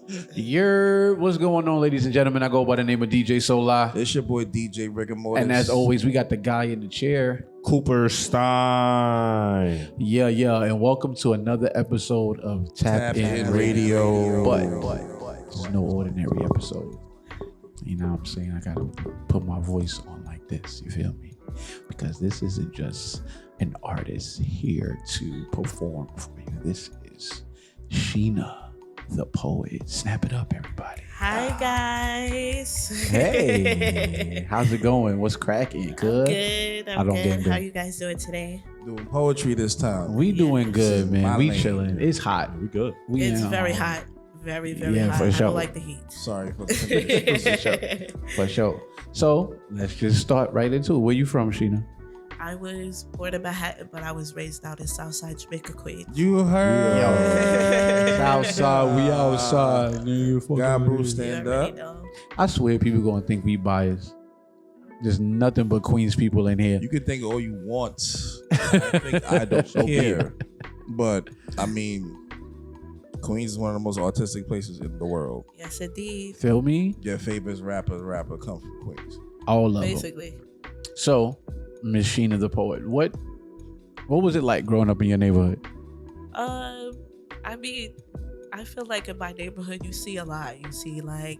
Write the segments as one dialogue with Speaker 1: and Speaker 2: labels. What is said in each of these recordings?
Speaker 1: What's going on, ladies and gentlemen? I go by the name of DJ Soulaah.
Speaker 2: It's your boy DJ Riggamortis.
Speaker 1: And as always, we got the guy in the chair,
Speaker 3: Cooper Stein.
Speaker 1: Yeah, and welcome to another episode of TapIn
Speaker 3: Radio.
Speaker 1: But it's no ordinary episode. You know what I'm saying? I gotta put my voice on like this, you feel me? Because this isn't just an artist here to perform for you. This is Sheena the Poet. Snap it up, everybody.
Speaker 4: Hi, guys.
Speaker 1: Hey, how's it going? What's cracking? Good?
Speaker 4: I'm good. How you guys doing today?
Speaker 2: Doing poetry this time.
Speaker 1: We doing good, man. We chilling. It's hot.
Speaker 3: We good.
Speaker 4: It's very hot. Very hot.
Speaker 1: For sure.
Speaker 4: I don't like the heat.
Speaker 2: Sorry for
Speaker 1: For sure. So let's just start right into it. Where you from, Sheena?
Speaker 4: I was born in Manhattan, but I was raised out in Southside Jamaica, Queens.
Speaker 2: You heard?
Speaker 1: Southside, we outside. Nigga,
Speaker 2: God, Bruce, stand up.
Speaker 1: I swear people gonna think we biased. There's nothing but Queens people in here.
Speaker 2: You can think all you want. I don't care. But, I mean, Queens is one of the most artistic places in the world.
Speaker 4: Yes, indeed.
Speaker 1: Feel me?
Speaker 2: Your favorite rapper come from Queens.
Speaker 1: All of them.
Speaker 4: Basically.
Speaker 1: So, Miss Sheena the Poet, what was it like growing up in your neighborhood?
Speaker 4: I mean, I feel like in my neighborhood you see a lot. You see like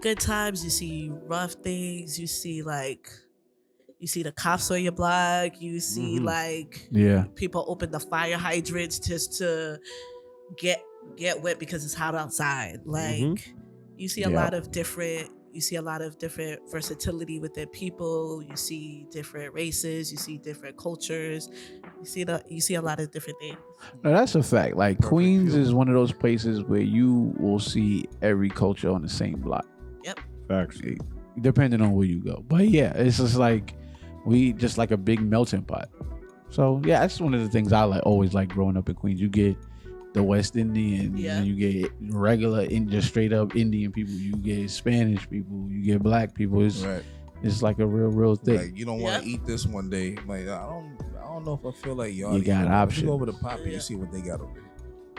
Speaker 4: good times, you see rough things, you see the cops on your block, you see people open the fire hydrants just to get wet because it's hot outside. Like you see a lot of different versatility within people. You see different races. You see different cultures. You see a lot of different things.
Speaker 1: No, that's a fact. Like Queens is one of those places where you will see every culture on the same block.
Speaker 4: Yep.
Speaker 3: Facts.
Speaker 1: Depending on where you go. But yeah, it's just like we just like a big melting pot. So yeah, that's one of the things I always like growing up in Queens. You get the West Indian, and you get regular, just straight up Indian people. You get Spanish people. You get black people. It's like a real thing.
Speaker 2: Like you don't want to eat this one day. Like I don't know if I feel like y'all.
Speaker 1: You got options.
Speaker 2: You go over to Poppy, you see what they got over there.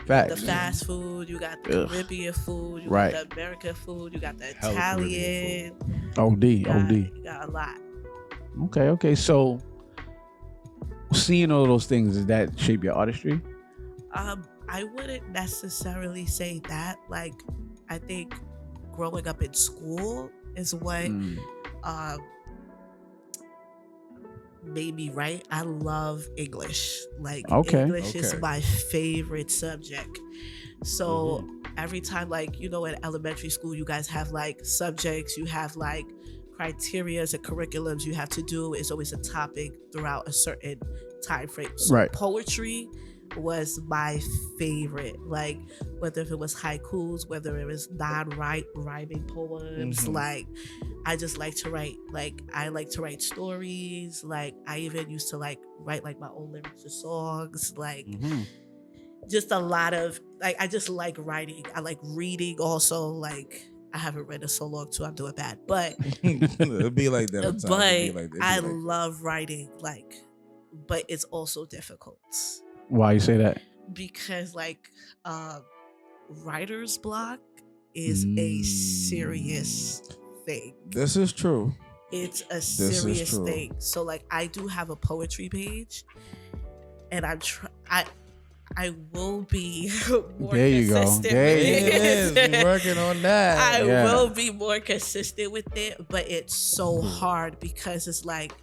Speaker 1: Facts.
Speaker 4: The fast food. You got the Caribbean food. You got the American food. You got the Italian.
Speaker 1: OD.
Speaker 4: You got a lot.
Speaker 1: Okay. So seeing all those things, does that shape your artistry?
Speaker 4: I wouldn't necessarily say that. Like, I think growing up in school is what made me write. I love English. Like, English is my favorite subject. So every time, like, in elementary school, you guys have like subjects, you have like criterias and curriculums you have to do. It's always a topic throughout a certain time frame. So poetry was my favorite, like whether if it was haikus, whether it was non-rhyming poems. Like I just like to write. Like I like to write stories. Like I even used to like write like my own lyrics to songs. Like just a lot of like I just like writing. I like reading also. Like I haven't read in so long too. I'm doing bad, but
Speaker 2: it'll be like that.
Speaker 4: But I love writing. Like, but it's also difficult.
Speaker 1: Why you say that?
Speaker 4: Because like writer's block is a serious thing.
Speaker 2: This is true.
Speaker 4: It's a serious thing. So like I do have a poetry page, and I will be more consistent.
Speaker 1: There you
Speaker 4: with it.
Speaker 2: You're working on that.
Speaker 4: I will be more consistent with it, but it's so hard because it's like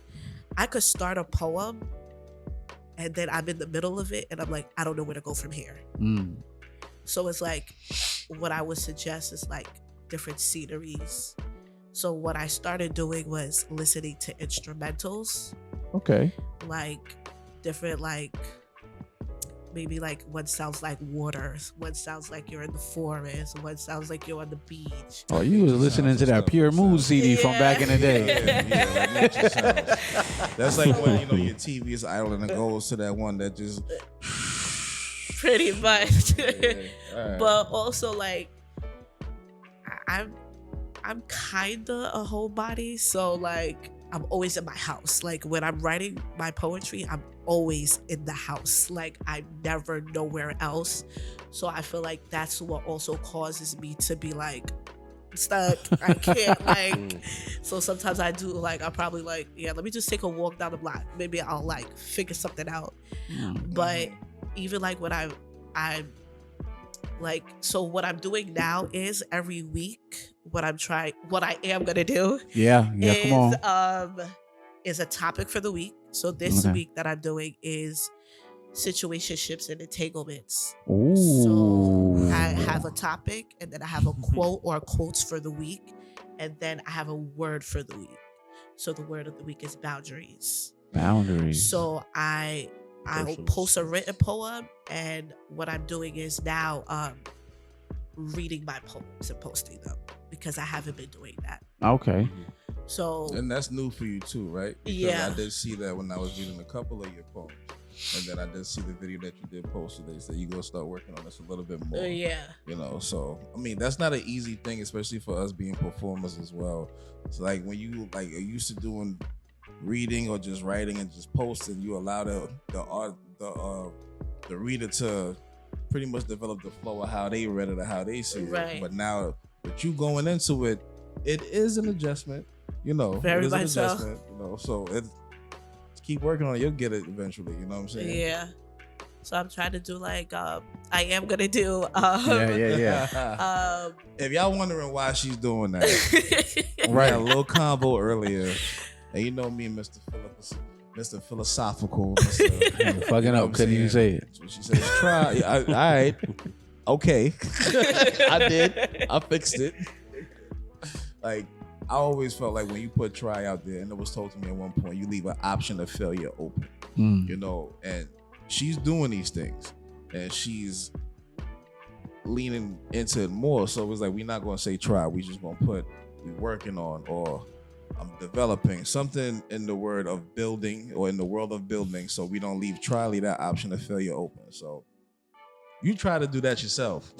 Speaker 4: I could start a poem and then I'm in the middle of it and I'm like, I don't know where to go from here. So it's like, what I would suggest is like different sceneries. So what I started doing was listening to instrumentals.
Speaker 1: Okay.
Speaker 4: Like different, like maybe like one sounds like water, one sounds like you're in the forest, one sounds like you're on the beach.
Speaker 1: Oh, you was listening to that Pure Mood CD from back in the day.
Speaker 2: That's like when your TV is idle and it goes to that one that just
Speaker 4: pretty much. Right. But also like I'm kinda a homebody, so like I'm always in my house. Like when I'm writing my poetry, I'm always in the house. Like I'm never nowhere else. So I feel like that's what also causes me to be like stuck. I can't like. So sometimes I do like. I'll probably like, yeah, let me just take a walk down the block. Maybe I'll like figure something out. But even like when I like, so what I'm doing now is every week what I am gonna do.
Speaker 1: Is, come on.
Speaker 4: Is a topic for the week. So this week that I'm doing is situationships and entanglements.
Speaker 1: Ooh.
Speaker 4: So I have a topic, and then I have a quote or quotes for the week, and then I have a word for the week. So the word of the week is boundaries. So I'll post a written poem, and what I'm doing is now reading my poems and posting them because I haven't been doing that.
Speaker 1: Okay.
Speaker 4: So,
Speaker 2: and that's new for you too, right? Because
Speaker 4: yeah,
Speaker 2: I did see that when I was reading a couple of your poems, and then I did see the video that you did post today. So you gonna start working on this a little bit more.
Speaker 4: Yeah.
Speaker 2: You know, so I mean that's not an easy thing, especially for us being performers as well. It's like when you like are used to doing reading or just writing and just posting, you allow the reader to pretty much develop the flow of how they read it or how they see it. But now with you going into it, it is an adjustment. You know,
Speaker 4: very much so.
Speaker 2: You know, so it's keep working on it. You'll get it eventually. You know what I'm saying?
Speaker 4: Yeah. So I'm trying to do like I am gonna do.
Speaker 2: If y'all wondering why she's doing that, we had a little combo earlier, and you know me, and Mr. Philosophical, Mr.
Speaker 1: Fucking up, couldn't you say it?
Speaker 2: So she says, "Try." All right, okay, I did. I fixed it. Like. I always felt like when you put try out there, and it was told to me at one point, you leave an option of failure open, you know, and she's doing these things and she's leaning into it more. So it was like, we're not going to say try. We just going to put, we're working on, or I'm developing something in the word of building or in the world of building. So we don't leave that option of failure open. So you try to do that yourself.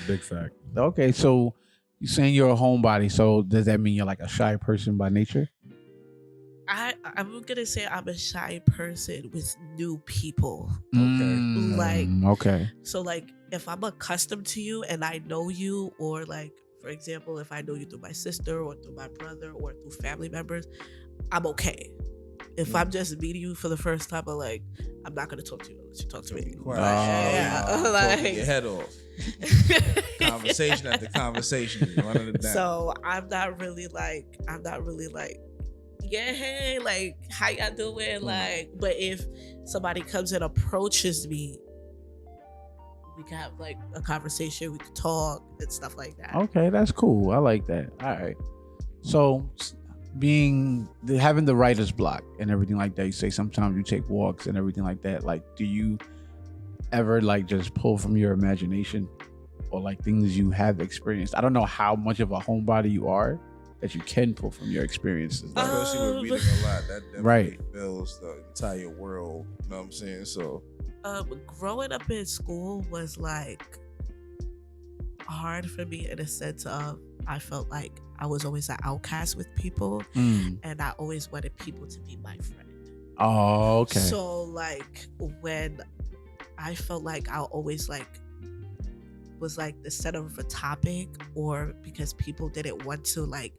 Speaker 3: Big fact.
Speaker 1: Okay, so you're saying you're a homebody. So does that mean you're like a shy person by nature?
Speaker 4: I'm gonna say I'm a shy person with new people.
Speaker 1: Okay.
Speaker 4: So like if I'm accustomed to you and I know you, or like for example, if I know you through my sister or through my brother or through family members, I'm okay. If I'm just meeting you for the first time, I'm not gonna talk to you unless you talk to me.
Speaker 2: Talking your head off. Conversation after conversation, running it down.
Speaker 4: So I'm not really like, yeah, hey, like how y'all doing? Like, but if somebody comes and approaches me, we can have like a conversation, we can talk and stuff like that.
Speaker 1: Okay, that's cool. I like that. All right. So having the writer's block and everything like that, you say sometimes you take walks and everything like that. Like, do you ever like just pull from your imagination or like things you have experienced? I don't know how much of a homebody you are that you can pull from your experiences.
Speaker 2: Especially with reading a lot, that definitely builds the entire world. You know what I'm saying? So,
Speaker 4: growing up in school was like hard for me in a sense of I felt like I was always an outcast with people, and I always wanted people to be my friend.
Speaker 1: Oh, okay.
Speaker 4: So like when I felt like I always like was like the center of a topic, or because people didn't want to like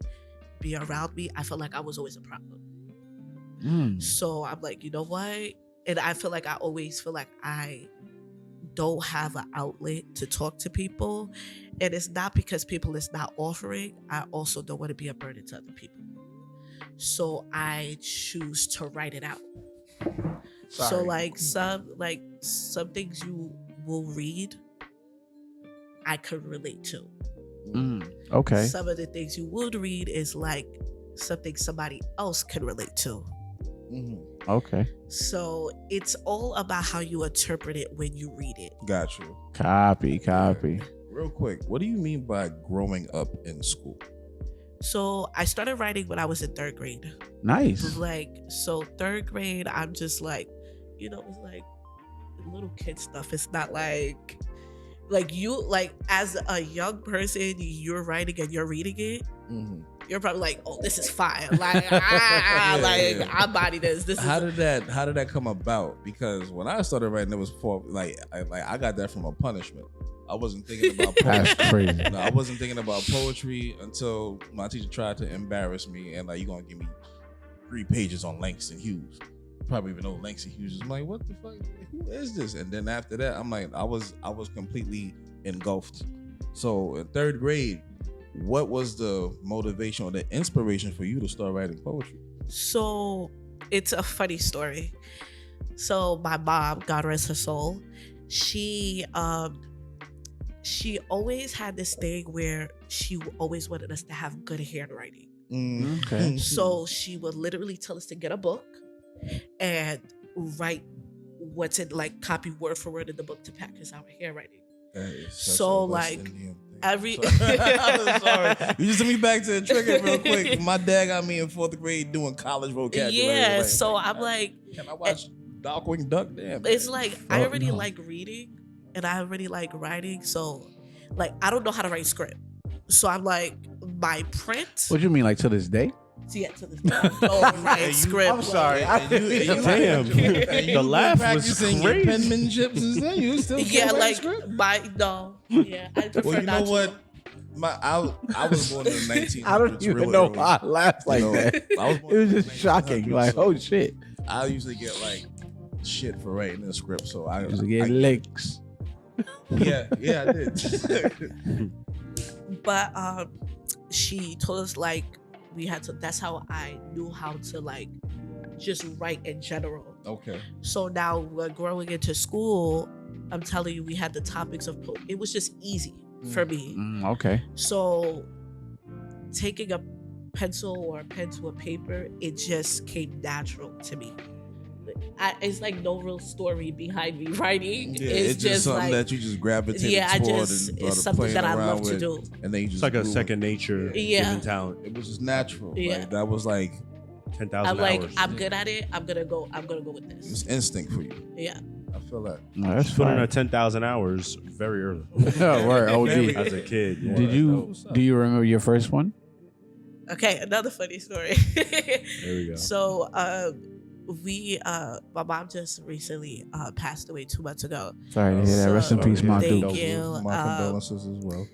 Speaker 4: be around me, I felt like I was always a problem. So I'm like, you know what? And I feel like I always feel like I don't have an outlet to talk to people. And it's not because people is not offering. I also don't want to be a burden to other people. So I choose to write it out. Sorry. So like some things you will read, I could relate to.
Speaker 1: Okay.
Speaker 4: Some of the things you would read is like something somebody else can relate to.
Speaker 1: Okay.
Speaker 4: So it's all about how you interpret it when you read it.
Speaker 2: Got you.
Speaker 1: Copy.
Speaker 2: Real quick, what do you mean by growing up in school?
Speaker 4: So I started writing when I was in third grade.
Speaker 1: Nice.
Speaker 4: Like, so third grade, I'm just like, you know, it's like little kid stuff. It's not like you, like as a young person, you're writing and you're reading it. you're probably like, oh, this is fire. Like, I body this.
Speaker 2: How did that come about? Because when I started writing, it was for I got that from a punishment. I wasn't thinking about poetry.
Speaker 1: That's crazy.
Speaker 2: No, I wasn't thinking about poetry until my teacher tried to embarrass me and like, you're gonna give me 3 pages on Langston Hughes. Probably even know Langston Hughes. I'm like, what the fuck? Who is this? And then after that, I'm like, I was completely engulfed. So in 3rd grade, what was the motivation or the inspiration for you to start writing poetry?
Speaker 4: So it's a funny story. So my mom, God rest her soul, she always had this thing where she always wanted us to have good handwriting.
Speaker 1: Okay.
Speaker 4: So she would literally tell us to get a book and write what's in, like copy word for word in the book to practice our handwriting. So like every
Speaker 2: I'm sorry. You just took me back to the trigger real quick. My dad got me in 4th grade doing college vocabulary.
Speaker 4: Yeah,
Speaker 2: like,
Speaker 4: so I'm like,
Speaker 2: can I watch Darkwing Duck? Damn.
Speaker 4: It's like I already like reading and I already like writing. So like I don't know how to write script. So I'm like, my print.
Speaker 1: What you mean, like to this day?
Speaker 4: Yeah, to this day. Oh, right, script.
Speaker 1: I'm sorry.
Speaker 3: Damn. The laugh was crazy.
Speaker 2: Your penmanship since then. You still
Speaker 4: Yeah, like
Speaker 2: script?
Speaker 4: Yeah, I prefer
Speaker 2: Well, you know
Speaker 4: not
Speaker 2: what?
Speaker 4: to.
Speaker 2: I was born in the 1900s.
Speaker 1: I don't even know why I laughed like that.
Speaker 2: It
Speaker 1: was just shocking. Like, oh shit.
Speaker 2: I usually get like shit for writing a script, so I
Speaker 1: Usually get licks.
Speaker 2: Yeah, I did.
Speaker 4: But she told us like we had to. That's how I knew how to like just write in general.
Speaker 2: Okay.
Speaker 4: So now we're growing into school. I'm telling you, we had the topics of it was just easy for me.
Speaker 1: Okay.
Speaker 4: So taking a pencil or a pen to a paper, it just came natural to me. It's like no real story behind me writing.
Speaker 2: Yeah,
Speaker 4: it's
Speaker 2: just something
Speaker 4: like,
Speaker 2: that you just gravitate toward and
Speaker 4: it's something that I love to do.
Speaker 2: And then you just
Speaker 3: It's like a second nature given talent.
Speaker 2: It was just natural.
Speaker 4: Yeah.
Speaker 2: Like, that was like
Speaker 3: 10,000
Speaker 4: I'm
Speaker 3: hours.
Speaker 4: like, I'm good at it. I'm gonna go with
Speaker 2: it's
Speaker 4: this.
Speaker 2: instinct for you.
Speaker 4: Yeah.
Speaker 2: I feel that.
Speaker 1: No, that's
Speaker 3: Put in
Speaker 1: fine.
Speaker 3: a 10,000 hours very early.
Speaker 1: Word, OG.
Speaker 3: As a kid. Yeah,
Speaker 1: Do you remember your first one?
Speaker 4: Okay, another funny story.
Speaker 3: There we go.
Speaker 4: So my mom just recently passed away 2 months ago.
Speaker 1: Sorry to hear that. Rest in peace, my dude.
Speaker 4: Thank you.
Speaker 2: My condolences as well.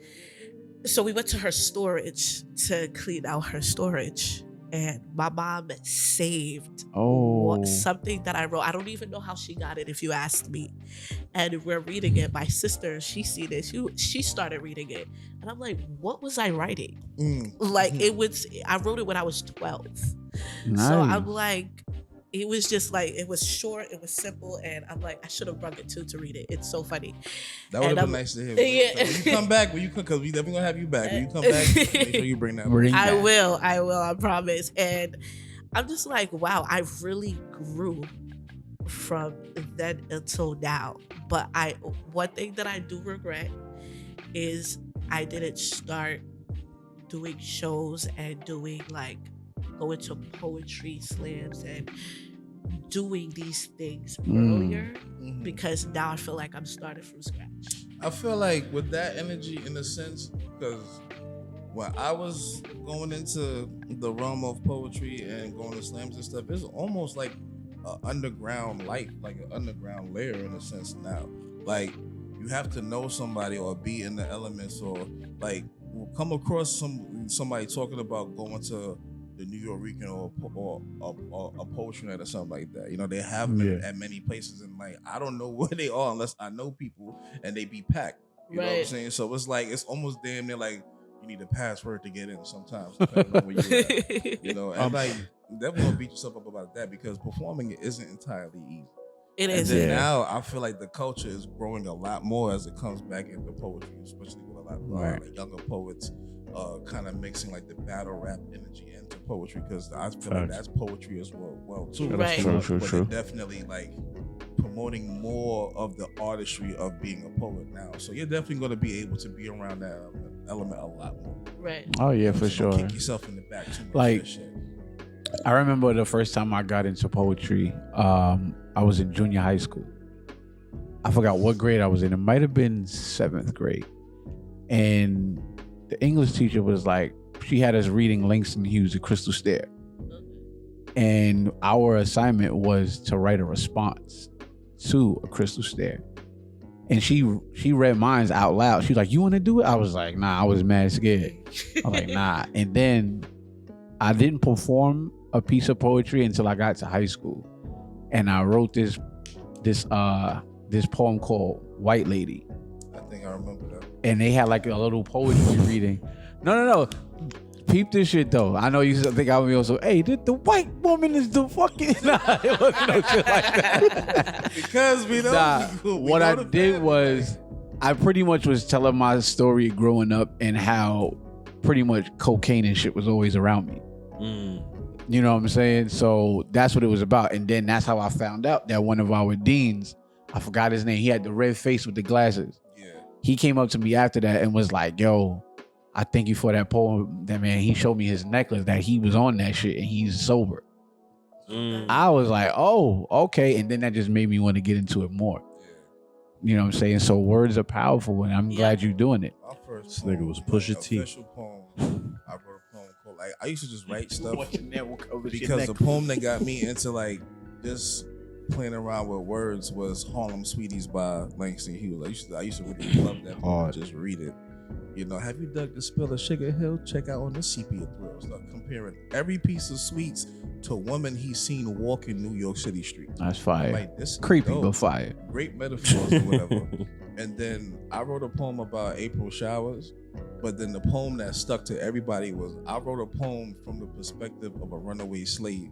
Speaker 4: So we went to her storage to clean out her storage. And my mom saved something that I wrote. I don't even know how she got it, if you asked me. And we're reading it. My sister, she seen it. She started reading it. And I'm like, what was I writing? Like, I wrote it when I was 12.
Speaker 1: Nice.
Speaker 4: So I'm like, it was just like, it was short, it was simple, and I'm like, I should have brought it to read it. It's so funny.
Speaker 2: That would have been nice to hear.
Speaker 4: Yeah.
Speaker 2: So when you come back, because we definitely gonna have you back. When you come back, make sure you bring that.
Speaker 4: I will, I promise. And I'm just like, wow, I really grew from then until now. But one thing that I do regret is I didn't start doing shows and doing like going to poetry slams and doing these things earlier, because now I feel like I'm starting from scratch.
Speaker 2: I feel like with that energy, in a sense, because when I was going into the realm of poetry and going to slams and stuff, it's almost like an underground life, like an underground layer in a sense now. Like, you have to know somebody or be in the elements, or like come across somebody talking about going to the New York Weekend or a poetry night or something like that. You know, they have them at many places, and like, I don't know where they are unless I know people, and they be packed. You know what I'm saying? So it's like, it's almost damn near like you need a password to get in sometimes, depending on where you're at. You know, and like, definitely don't beat yourself up about that, because performing it isn't entirely easy.
Speaker 4: It is.
Speaker 2: And then now I feel like the culture is growing a lot more as it comes back into poetry, especially with a lot of like younger poets kind of mixing like the battle rap energy into poetry, because I feel like that's poetry as well too.
Speaker 4: Right.
Speaker 2: But they're definitely like promoting more of the artistry of being a poet now. So you're definitely going to be able to be around that element a lot more.
Speaker 4: Right.
Speaker 1: Oh yeah, for sure.
Speaker 2: Kick yourself in the back too much.
Speaker 1: Like, I remember the first time I got into poetry, I was in junior high school. I forgot what grade I was in. It might have been 7th grade. And the English teacher was like, she had us reading Langston Hughes' The Crystal Stair. And our assignment was to write a response to A Crystal Stair. And she read mine out loud. She was like, "You want to do it?" I was like, "Nah," I was mad scared. I was like, "Nah." And then I didn't perform a piece of poetry until I got to high school. And I wrote this poem called White Lady.
Speaker 2: I think I remember that.
Speaker 1: And they had like a little poetry reading. No. Peep this shit though. I know you think I would be also, hey, the white woman is the fucking. Nah, it wasn't no shit like that.
Speaker 2: Because we know.
Speaker 1: What I did was, I pretty much was telling my story growing up and how pretty much cocaine and shit was always around me. You know what I'm saying? So that's what it was about. And then that's how I found out that one of our deans, I forgot his name, he had the red face with the glasses.
Speaker 2: Yeah.
Speaker 1: He came up to me after that and was like, "Yo, I thank you for that poem." That man, he showed me his necklace that he was on that shit and he's sober. I was like, "Oh, okay." And then that just made me want to get into it more. You know what I'm saying? So words are powerful, and I'm glad you're doing it.
Speaker 2: My first
Speaker 3: This nigga was Pusha T.
Speaker 2: official poem. I wrote a poem called, like, I used to just write stuff because the poem that got me into like just playing around with words was Harlem Sweeties by Langston Hughes. I used to really love that poem. Just read it. You know, have you dug the spill of Sugar Hill? Check out on the sepia thrill. Start comparing every piece of sweets to a woman he's seen walking New York City street.
Speaker 1: That's fire.
Speaker 2: Like, this is
Speaker 1: creepy,
Speaker 2: dope.
Speaker 1: but fire.
Speaker 2: Great metaphors or whatever. And then I wrote a poem about April showers. But then the poem that stuck to everybody was, I wrote a poem from the perspective of a runaway slave.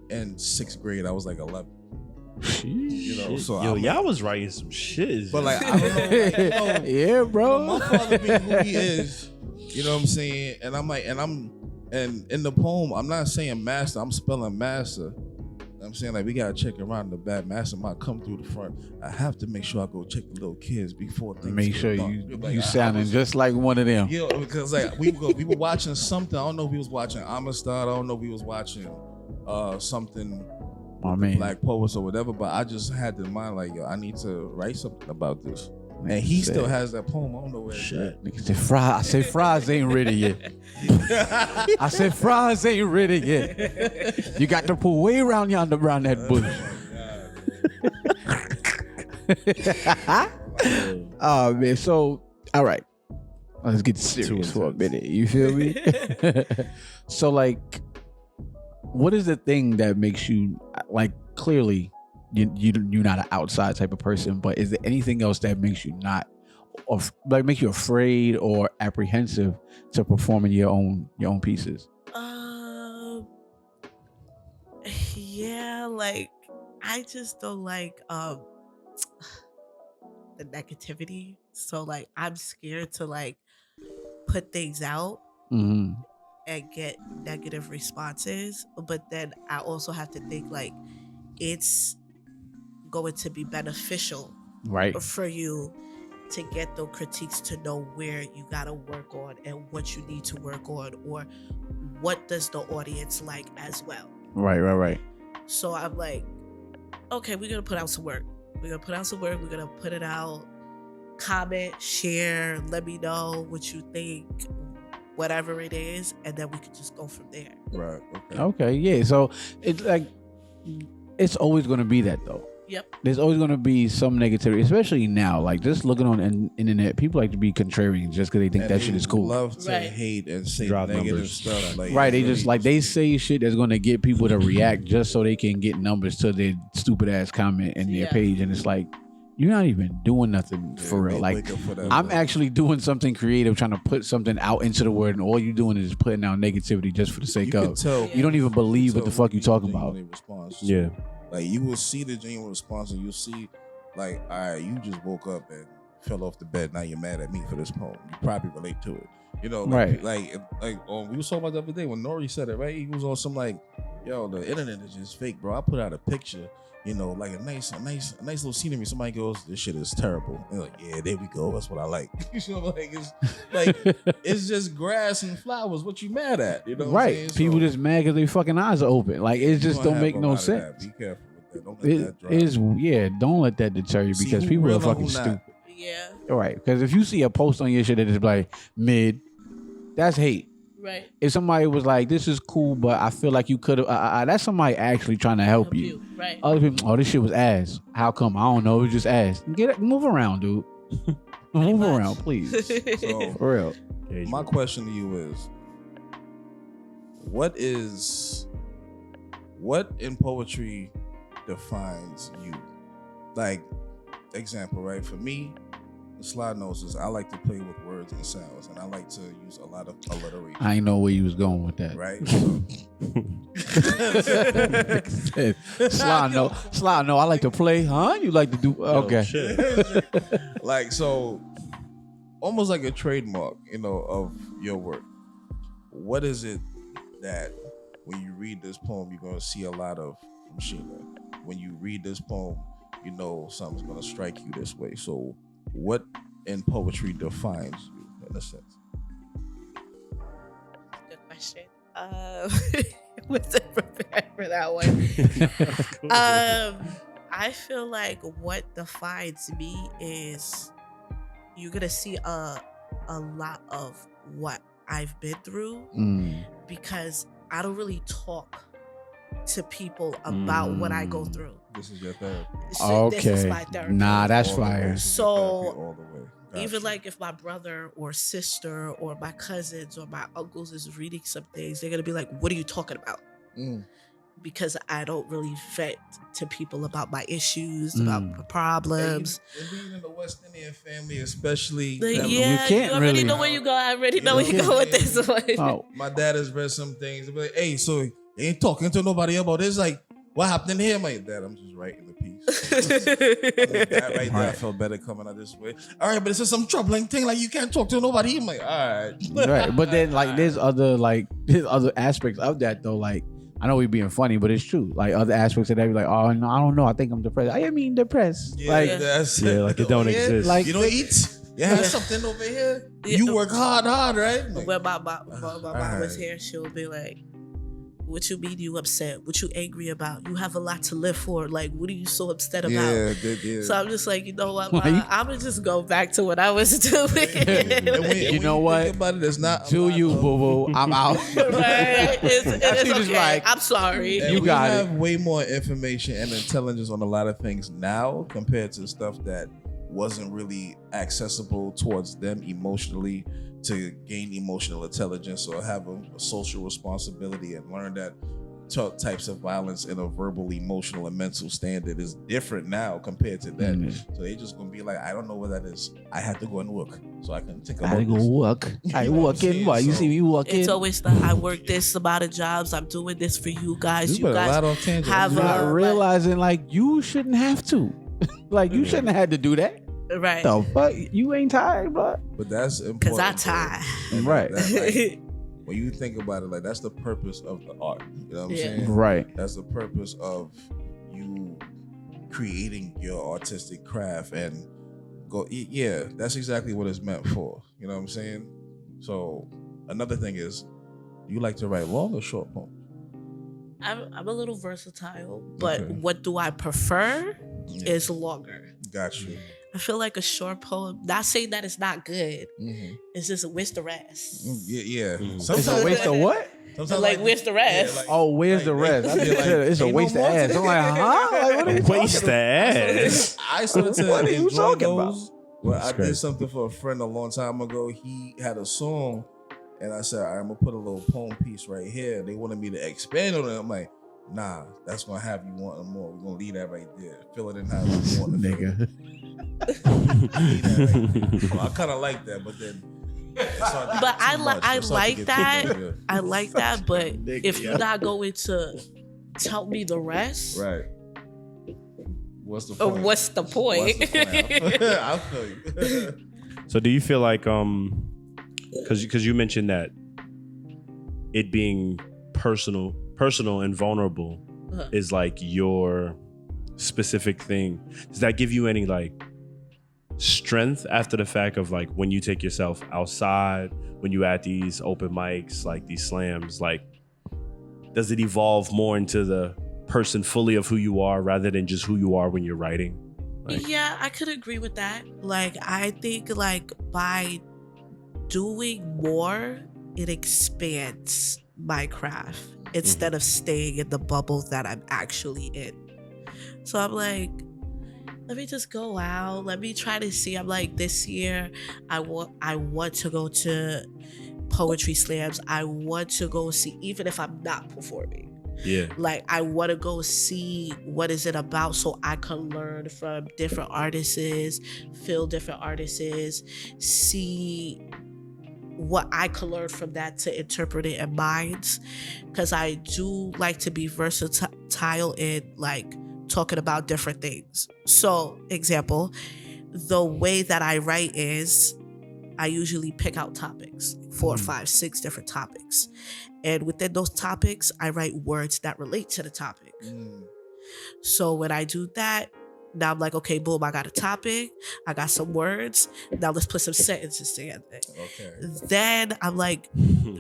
Speaker 2: In 6th grade, I was like 11. You know, so
Speaker 3: y'all was writing some shit.
Speaker 2: But like, I don't know, like, you know,
Speaker 1: yeah, bro.
Speaker 2: You know, my father being who he is, you know what I'm saying? And I'm like, and in the poem, I'm not saying master, I'm spelling master. I'm saying, like, we gotta check around the back. Master might come through the front. I have to make sure I go check the little kids before things
Speaker 1: make sure
Speaker 2: dark.
Speaker 1: you sounding just like one of them.
Speaker 2: Yeah, because like we were watching something. I don't know if we was watching Amistad. I don't know if we was watching something.
Speaker 1: Oh, man.
Speaker 2: Black poets or whatever, but I just had in mind like, yo, I need to write something about this. And he still has that poem. I don't know where it's at.
Speaker 1: Nigga said fries. I said fries ain't ready yet. I said fries ain't ready yet. You got to pull way around yonder around that bush. Oh man. So all right. Let's get serious for a minute. You feel me? So like, what is the thing that makes you, like, clearly you're not an outside type of person, but is there anything else that makes you not, or like makes you afraid or apprehensive to performing your own pieces?
Speaker 4: Yeah, like I just don't like the negativity. So like I'm scared to like put things out.
Speaker 1: Mm-hmm.
Speaker 4: And get negative responses, but then I also have to think like it's going to be beneficial,
Speaker 1: right,
Speaker 4: for you to get those critiques, to know where you gotta work on and what you need to work on, or what does the audience like as well.
Speaker 1: Right.
Speaker 4: So I'm like, okay, we're gonna put out some work. We're gonna put it out. Comment, share, let me know what you think. Whatever it is, and then we could just go from there.
Speaker 2: Right.
Speaker 1: Okay. Yeah. So it's like, it's always going to be that though.
Speaker 4: Yep.
Speaker 1: There's always going to be some negativity, especially now. Like just looking on the internet, people like to be contrarian just because they think that shit is cool.
Speaker 2: Love to hate and say negative stuff. Like,
Speaker 1: right. They just like, they say shit that's going to get people to react just so they can get numbers to their stupid ass comment in their page, and it's like, you're not even doing nothing for real. Like, I'm actually doing something creative, trying to put something out into the world, and all you're doing is putting out negativity just for the sake of. You don't even believe what the fuck you talking about.
Speaker 2: Yeah. Like, you will see the genuine response, and you'll see, like, all right, you just woke up and fell off the bed. Now you're mad at me for this poem. You probably relate to it. You know, like,
Speaker 1: right.
Speaker 2: Like we was talking about the other day when Nori said it, right? He was on some like, yo, the internet is just fake, bro. I put out a picture. You know, like a nice little scenery. Somebody goes, this shit is terrible. And like, yeah, there we go. That's what I like. You know, like it's just grass and flowers. What you mad at? You know,
Speaker 1: right? People just mad because their fucking eyes are open. Like, it just don't make no sense.
Speaker 2: Be careful with that. Don't let that drive.
Speaker 1: Don't let that deter you, because people are fucking stupid.
Speaker 4: Yeah.
Speaker 1: All right, because if you see a post on your shit that is like mid, that's hate.
Speaker 4: Right.
Speaker 1: If somebody was like, "This is cool, but I feel like you could have," that's somebody actually trying to help you.
Speaker 4: Right.
Speaker 1: Other people, oh, this shit was ass. How come? I don't know. It was just ass. Move around, dude. Move around, please.
Speaker 2: So,
Speaker 1: for real.
Speaker 2: My question to you is, what in poetry defines you? Like, example, right? For me, the Slyy knows is I like to play with words and sounds, and I like to use a lot of alliteration.
Speaker 1: I ain't know where you was going with that.
Speaker 2: Right?
Speaker 1: Slyy, no, I like to play, huh? You like to do, okay.
Speaker 2: Like, so, almost like a trademark, of your work. What is it that when you read this poem, you're going to see a lot of from Sheena? When you read this poem, something's going to strike you this way. So, what in poetry defines you, in a sense?
Speaker 4: Good question. Wasn't prepared for that one. I feel like what defines me is you're gonna see a lot of what I've been through because I don't really talk to people about what I go through.
Speaker 2: This is your therapy.
Speaker 1: Okay.
Speaker 4: This is my therapy.
Speaker 1: Nah, that's fire.
Speaker 4: So
Speaker 2: all the way.
Speaker 4: even like if my brother or sister or my cousins or my uncles is reading some things, they're gonna be like, "What are you talking about?" Because I don't really vent to people about my issues, about my problems.
Speaker 2: And being in the West Indian family, especially,
Speaker 4: You
Speaker 1: can't
Speaker 4: already
Speaker 1: really
Speaker 4: know where you go. I already know where you go with this one.
Speaker 1: Oh.
Speaker 2: My dad has read some things. But like, hey, so you ain't talking to nobody about this? Like, what happened here? My dad, I'm just writing the piece. That right there, I felt better coming out this way. All right, but it's just some troubling thing. Like, you can't talk to nobody. I'm like, all right.
Speaker 1: Right. But then, like, there's other aspects of that, though. Like, I know we're being funny, but it's true. Like, other aspects of that, be like, oh, no, I don't know. I think I'm depressed. I mean depressed.
Speaker 2: Yeah,
Speaker 1: like,
Speaker 3: like it don't exist.
Speaker 1: Like,
Speaker 2: you don't eat? You have something over here? You work hard, right? Like,
Speaker 4: when my mom was here, she'll be like, what you mean you upset? What you angry about? You have a lot to live for. Like, what are you so upset about?
Speaker 2: Yeah.
Speaker 4: So I'm just like, you know what, Ma? I'm gonna just go back to what I was doing.
Speaker 1: You know what?
Speaker 2: Think about it, it's not
Speaker 1: do you, boo boo? I'm out.
Speaker 4: Right? It's
Speaker 1: just
Speaker 4: okay.
Speaker 1: like,
Speaker 4: I'm sorry.
Speaker 2: And
Speaker 1: you
Speaker 2: we
Speaker 1: got
Speaker 2: have way more information and intelligence on a lot of things now compared to stuff that wasn't really accessible towards them emotionally, to gain emotional intelligence or have a social responsibility and learn that types of violence in a verbal, emotional, and mental standard is different now compared to then. So they just gonna be like, I don't know what that is. I have to go and work so I can think about
Speaker 1: I go work. I work in what? You see me working?
Speaker 4: It's always I work this amount of jobs. I'm doing this for you guys. You guys have
Speaker 1: not realizing like you shouldn't have to. Like you shouldn't have had to do that.
Speaker 4: Right.
Speaker 1: The fuck? You ain't tired, bro.
Speaker 2: But that's important.
Speaker 4: Because I tired.
Speaker 1: Right.
Speaker 2: Like, when you think about it, like that's the purpose of the art. You know what I'm saying?
Speaker 1: Right.
Speaker 2: That's the purpose of you creating your artistic craft and go. Yeah, that's exactly what it's meant for. You know what I'm saying? So another thing is, you like to write long or short poems?
Speaker 4: I'm a little versatile, but what do I prefer is longer.
Speaker 2: Got you.
Speaker 4: I feel like a short poem, not saying that it's not good, it's just a waste of rest.
Speaker 2: Yeah.
Speaker 1: It's a waste of what?
Speaker 4: Like, where's the rest?
Speaker 2: Yeah, like,
Speaker 1: where's the rest? I feel like it's a waste of ass. I'm like, huh? Like, what are you
Speaker 3: waste of ass.
Speaker 2: I started to
Speaker 1: what are you
Speaker 2: enjoy
Speaker 1: talking
Speaker 2: those.
Speaker 1: about?
Speaker 2: Well, I did something for a friend a long time ago. He had a song, and I said, all right, I'm gonna put a little poem piece right here. They wanted me to expand on it. I'm like, nah, that's gonna have you wanting more. We're gonna leave that right there. Fill it in how you want it.
Speaker 1: Nigga.
Speaker 2: Well, I kind of like that, but then.
Speaker 4: But I like that. I like that. But if you're not going to tell me the rest,
Speaker 2: right? What's the point?
Speaker 4: What's the point?
Speaker 2: I'll feel you.
Speaker 3: So do you feel like because you mentioned that it being personal and vulnerable is like your specific thing. Does that give you any like strength after the fact of like when you take yourself outside, when you at these open mics, like these slams, like does it evolve more into the person fully of who you are rather than just who you are when you're writing? Like,
Speaker 4: yeah, I could agree with that. Like I think like by doing more it expands my craft instead of staying in the bubble that I'm actually in. So I'm like, let me just go out. Let me try to see. I'm like, this year I want to go to poetry slams. I want to go see, even if I'm not performing.
Speaker 3: Yeah.
Speaker 4: Like, I want to go see what is it about so I can learn from different artists, feel different artists, see what I can learn from that to interpret it in minds. Because I do like to be versatile in like talking about different things. So, example, the way that I write is I usually pick out topics, 4, 5, 6 different topics. And within those topics, I write words that relate to the topic. So when I do that, now I'm like, okay, boom, I got a topic. I got some words. Now let's put some sentences together. Okay. Then I'm like,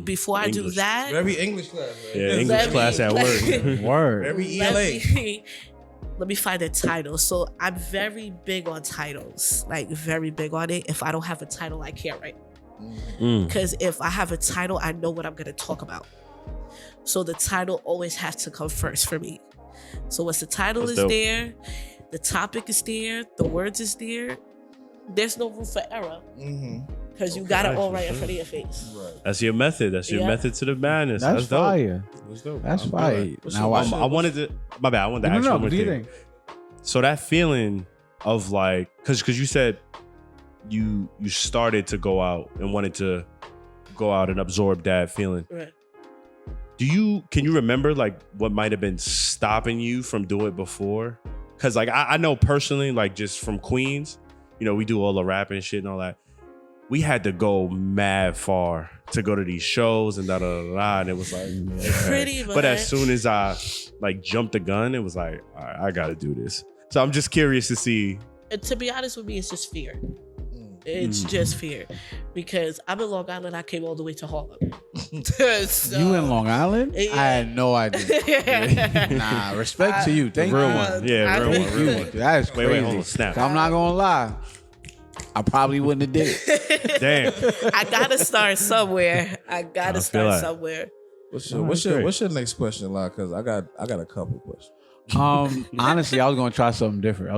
Speaker 4: before I do that.
Speaker 2: Very English class, right?
Speaker 3: Yeah, English class at work.
Speaker 1: Word.
Speaker 2: Very ELA.
Speaker 4: Let me find a title. So I'm very big on titles, like very big on it. If I don't have a title, I can't write. Because if I have a title, I know what I'm going to talk about. So the title always has to come first for me. So once the title is there, the topic is there, the words is there, there's no room for error. Because you got it all right in front of your face.
Speaker 2: Right.
Speaker 3: That's your method. That's your method to the madness.
Speaker 1: That's
Speaker 3: fire.
Speaker 1: Dope. That's fire.
Speaker 3: Now I wanted to. My bad. I wanted to ask you one more thing. So that feeling of like, because you said you started to go out and wanted to go out and absorb that feeling.
Speaker 4: Right.
Speaker 3: Can you remember like what might have been stopping you from doing it before? Because like I know personally, like just from Queens, you know, we do all the rap and shit and all that. We had to go mad far to go to these shows and and it was like
Speaker 4: pretty much.
Speaker 3: But as soon as I like jumped the gun, it was like, all right, I gotta do this. So I'm just curious to see.
Speaker 4: And to be honest with me, it's just fear. It's just fear. Because I'm in Long Island, I came all the way to Harlem. So,
Speaker 1: you in Long Island?
Speaker 4: Yeah.
Speaker 1: I had no idea. Nah, respect to you. Thank
Speaker 3: real
Speaker 1: you.
Speaker 3: one. Yeah, real one.
Speaker 1: That is crazy.
Speaker 3: Wait, hold on, snap.
Speaker 1: I'm not gonna lie. I probably wouldn't have did it.
Speaker 3: Damn.
Speaker 4: I gotta start somewhere. Somewhere.
Speaker 2: What's your next question, La? Because I got a couple questions.
Speaker 1: Honestly, I was gonna try something different.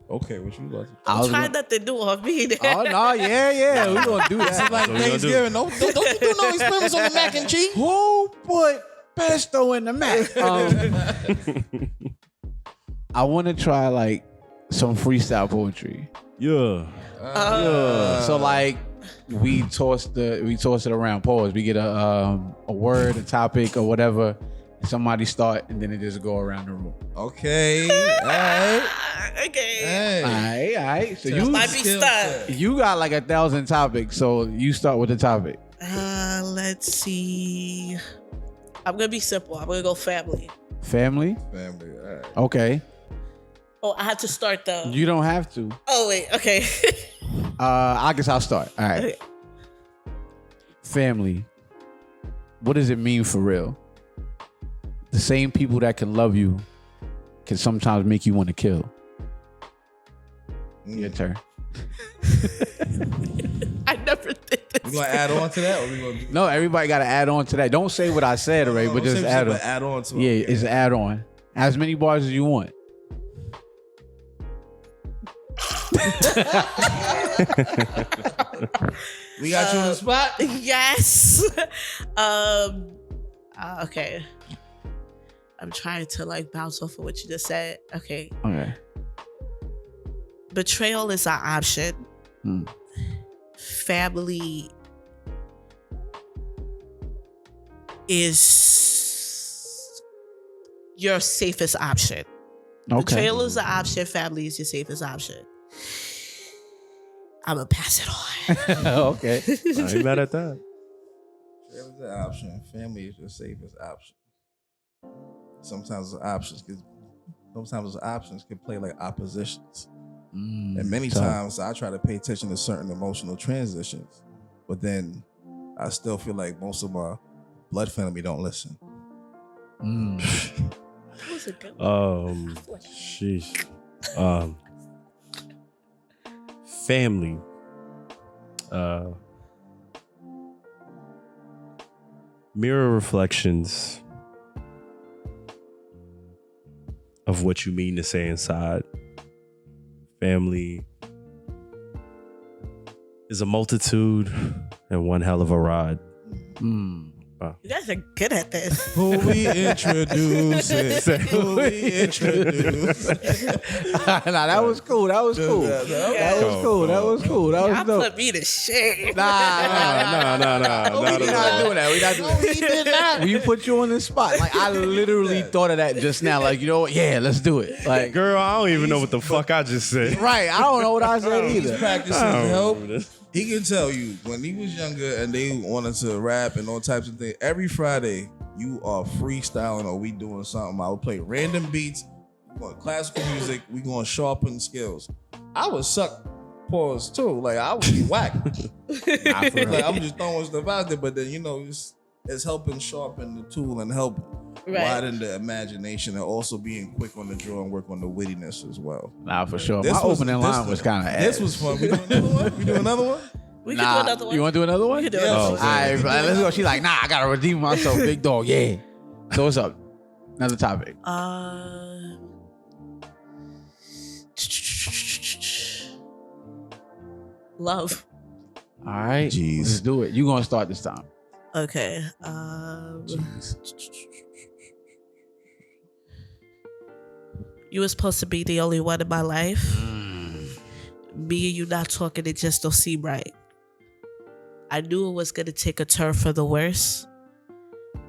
Speaker 2: Okay, what you got?
Speaker 4: I'm trying not to do on me.
Speaker 1: Oh no, yeah, we gonna do that.
Speaker 2: It's like Thanksgiving. Don't you do no experiments on the mac and cheese?
Speaker 1: Who put pesto in the mac? I want to try like some freestyle poetry.
Speaker 3: Yeah.
Speaker 1: So like we toss it around. Pause. We get a word, a topic, or whatever. Somebody start, and then it just go around the room.
Speaker 2: Okay. All right.
Speaker 4: Okay.
Speaker 1: All right. So
Speaker 4: you might be stuck.
Speaker 1: You got like 1,000 topics, so you start with the topic.
Speaker 4: Let's see. I'm gonna be simple. I'm gonna go family.
Speaker 1: Family.
Speaker 2: All right.
Speaker 1: Okay.
Speaker 4: Oh, I have to start though.
Speaker 1: You don't have to.
Speaker 4: Oh wait. Okay.
Speaker 1: I guess I'll start. All right.
Speaker 4: Okay.
Speaker 1: Family. What does it mean for real? The same people that can love you can sometimes make you want to kill. Your turn.
Speaker 4: I never did this.
Speaker 2: We gonna add on to that, or we gonna?
Speaker 1: No, everybody got to add on to that. Don't say what I said already, but just add on.
Speaker 2: Add on to it.
Speaker 1: Yeah, it's add on. As many bars as you want.
Speaker 2: We got you on the spot.
Speaker 4: Yes. Okay. I'm trying to like bounce off of what you just said. Okay. Betrayal is an option. Family is your safest option.
Speaker 1: Okay.
Speaker 4: Betrayal is an option. Family is your safest option. I'm gonna pass it on.
Speaker 1: Okay.
Speaker 3: I ain't mad at that.
Speaker 2: Betrayal is the option. Family is your safest option. Sometimes the options can play like oppositions. And many times I try to pay attention to certain emotional transitions, but then I still feel like most of my blood family don't listen.
Speaker 4: That was a good one.
Speaker 3: Sheesh. Family. mirror reflections of what you mean to say inside. Family is a multitude and one hell of a ride.
Speaker 4: You guys are good at this.
Speaker 2: Who we introduce it. Who we introduce.
Speaker 1: Nah, that was cool. That was cool. That was cool. That was cool. That was
Speaker 4: Y'all
Speaker 1: dope.
Speaker 4: put me to shame.
Speaker 1: Nah.
Speaker 3: No.
Speaker 1: We not doing that. We not doing that. He did not. When you put you on the spot, like I literally thought of that just now. Like, you know what? Yeah, let's do it. Like,
Speaker 3: Girl, I don't even know what the fuck I just said.
Speaker 1: right? I don't know what I said
Speaker 2: He's
Speaker 1: either.
Speaker 2: practicing
Speaker 3: I don't
Speaker 2: help.
Speaker 3: remember this.
Speaker 2: He can tell you when he was younger and they wanted to rap and all types of things. Every Friday, you are freestyling or we doing something. I would play random beats, going classical music. We going to sharpen skills. I would suck pause too. Like I would be whack. Like, I'm just throwing stuff out there, but then it's helping sharpen the tool and help widen the imagination and also being quick on the draw and work on the wittiness as well.
Speaker 1: Nah, for sure. My opening line was kind of.
Speaker 2: This was fun. We do another one. We do another one.
Speaker 4: We can do another one.
Speaker 1: You want to do another one?
Speaker 4: We can do
Speaker 2: Yeah.
Speaker 4: another
Speaker 2: Oh,
Speaker 4: one.
Speaker 1: All right, let's go. She's like, nah, I gotta redeem myself, big dog. Yeah. So what's up? Another topic.
Speaker 4: Love.
Speaker 1: All right,
Speaker 2: Jeez.
Speaker 1: let's do it. You gonna start this time?
Speaker 4: Okay. You were supposed to be the only one in my life. Me and you not talking, it just don't seem right. I knew it was gonna take a turn for the worse.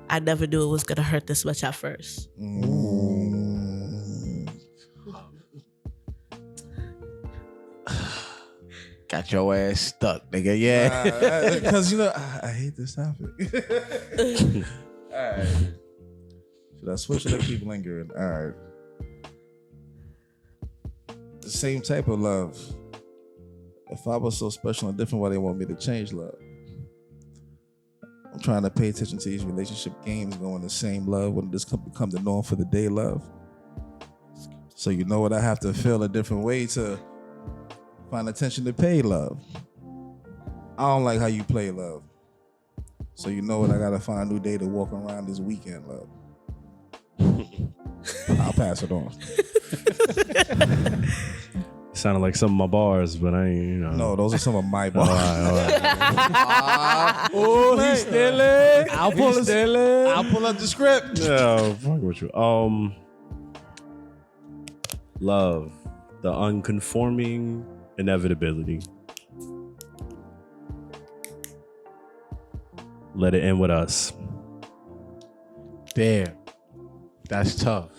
Speaker 4: I never knew it was gonna hurt this much at first.
Speaker 1: Got your ass stuck, nigga. Yeah.
Speaker 2: Because I hate this topic. All right. Should I switch it or keep lingering? All right. The same type of love. If I was so special and different, why they want me to change love? I'm trying to pay attention to these relationship games going the same love when this become the norm for the day love. So you know what? I have to feel a different way to find attention to pay love. I don't like how you play love. So you know what? I gotta find a new day to walk around this weekend love. I'll pass it on.
Speaker 3: Sounded like some of my bars, but I ain't,
Speaker 2: No, those are some of my bars.
Speaker 3: All right.
Speaker 1: Oh, he's stealing.
Speaker 2: I'll pull up the script.
Speaker 3: No, fuck with you. Love, the unconforming inevitability. Let it end with us.
Speaker 1: Damn, that's tough.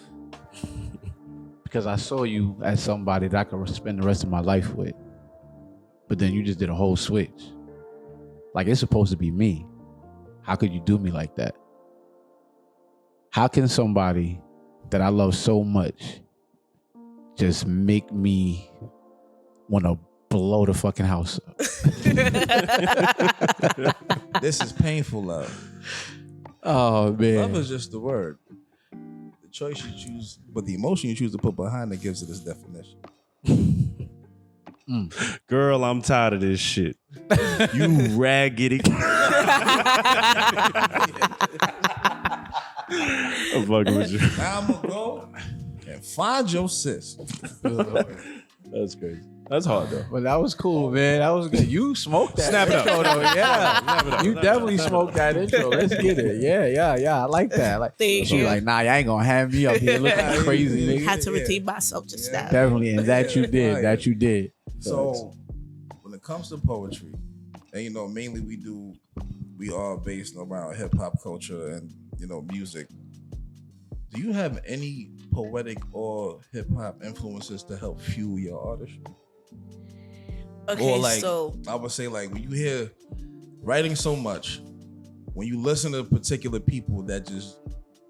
Speaker 1: Because I saw you as somebody that I could spend the rest of my life with. But then you just did a whole switch. Like, it's supposed to be me. How could you do me like that? How can somebody that I love so much just make me want to blow the fucking house up?
Speaker 2: This is painful love.
Speaker 1: Oh, man.
Speaker 2: Love is just the word. The choice you choose, but the emotion you choose to put behind it gives it its definition.
Speaker 3: Girl, I'm tired of this shit. You raggedy. I'm fucking with you.
Speaker 2: Now I'm gonna go and find your sis.
Speaker 3: That's crazy. That's hard though.
Speaker 1: But that was cool, man. That was good. You smoked that
Speaker 3: Snap it up.
Speaker 1: intro, though. Yeah. You definitely smoked that intro. Let's get it. Yeah. I like that.
Speaker 4: Thank
Speaker 1: She
Speaker 4: you.
Speaker 1: like, nah, y'all ain't gonna have me up here looking crazy, nigga.
Speaker 4: Had to redeem myself just now.
Speaker 1: Definitely, and that you did. That you did.
Speaker 2: So when it comes to poetry, and mainly we are based around hip hop culture and music. Do you have any poetic or hip hop influences to help fuel your artistry?
Speaker 4: Okay,
Speaker 2: Or
Speaker 4: so
Speaker 2: I would say when you hear writing so much, when you listen to particular people that just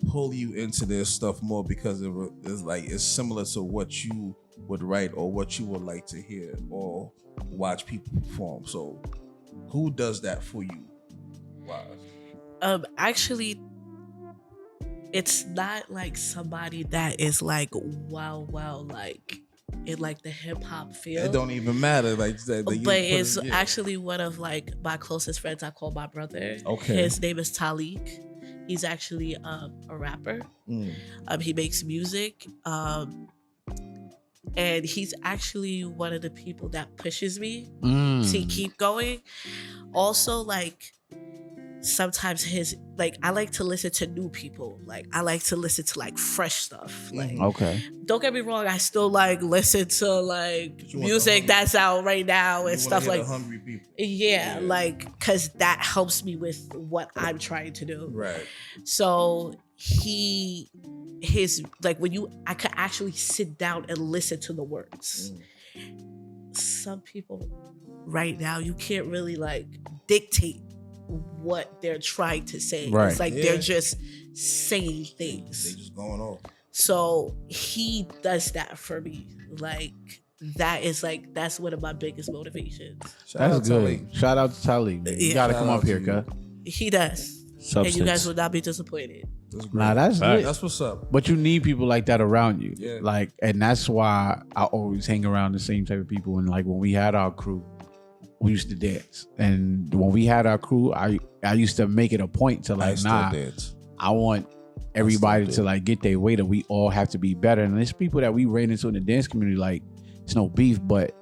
Speaker 2: pull you into their stuff more because it's similar to what you would write or what you would like to hear or watch people perform. So who does that for you? Wow.
Speaker 4: actually, it's not like somebody that is like wow, like in like the hip hop field.
Speaker 2: It don't even matter. But
Speaker 4: it's actually one of like my closest friends. I call my brother.
Speaker 2: Okay.
Speaker 4: His name is Talik. He's actually a rapper. He makes music. And he's actually one of the people that pushes me to keep going. Also, like, sometimes I like to listen to new people. Like, I like to listen to like fresh stuff. Like, don't get me wrong, I still like listen to like music that's out right now and stuff like
Speaker 2: hungry people.
Speaker 4: Yeah, like, cause that helps me with what I'm trying to do.
Speaker 2: Right.
Speaker 4: So I could actually sit down and listen to the words. Some people right now, you can't really like dictate what they're trying to say.
Speaker 1: Right.
Speaker 4: It's like they're just saying things.
Speaker 2: They just going off.
Speaker 4: So he does that for me. Like, that's one of my biggest motivations.
Speaker 1: That's good. Shout out to Tali, man. You gotta come up here, cuz.
Speaker 4: He does.
Speaker 3: Substance.
Speaker 4: And you guys will not be disappointed.
Speaker 1: That's lit.
Speaker 2: That's what's up.
Speaker 1: But you need people like that around you.
Speaker 2: Yeah.
Speaker 1: Like, and that's why I always hang around the same type of people. And like when we had our crew, we used to dance. And when we had our crew, I used to make it a point to like, I want everybody to like get their way that we all have to be better. And there's people that we ran into in the dance community, like, it's no beef, but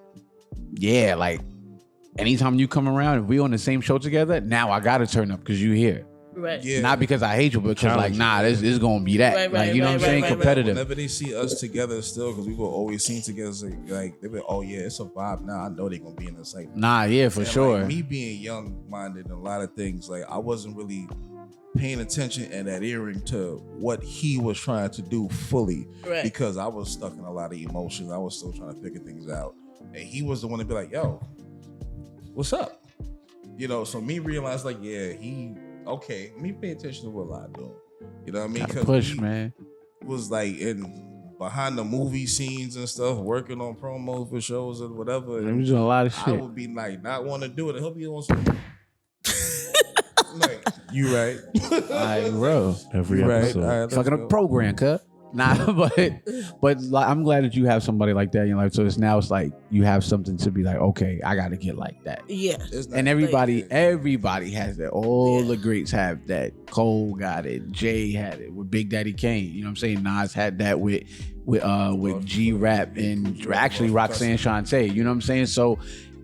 Speaker 1: yeah, like anytime you come around, if we on the same show together, now I gotta turn up because you here.
Speaker 4: Right.
Speaker 2: Yeah.
Speaker 1: Not because I hate you, but because like, nah, this is gonna be that. Like, you know what I'm saying? Competitive.
Speaker 2: Whenever they see us together still, because we were always seen together, like they be like, oh yeah, it's a vibe now. I know they're gonna be in the same.
Speaker 1: Nah, yeah, for sure.
Speaker 2: Like, me being young-minded in a lot of things, like I wasn't really paying attention and adhering to what he was trying to do fully, because I was stuck in a lot of emotions. I was still trying to figure things out, and he was the one to be like, yo, what's up? You know, so me realized like, yeah, okay, let me pay attention to what I do. You know what I mean?
Speaker 1: Because push, man.
Speaker 2: Was like behind the movie scenes and stuff, working on promos for shows and whatever.
Speaker 1: And we doing a lot of shit.
Speaker 2: I would be like, not want to do it. And he'll be on some. Like, you right?
Speaker 1: Like, bro.
Speaker 3: Every episode.
Speaker 2: Right.
Speaker 1: Fucking a program, cut. Nah, but like, I'm glad that you have somebody like that in your life. So it's like you have something to be like, okay, I got to get like that.
Speaker 4: Yeah.
Speaker 1: And everybody has that. All the greats have that. Cole got it. Jay had it with Big Daddy Kane. You know what I'm saying? Nas had that with G-Rap and actually Roxanne Shante. You know what I'm saying? So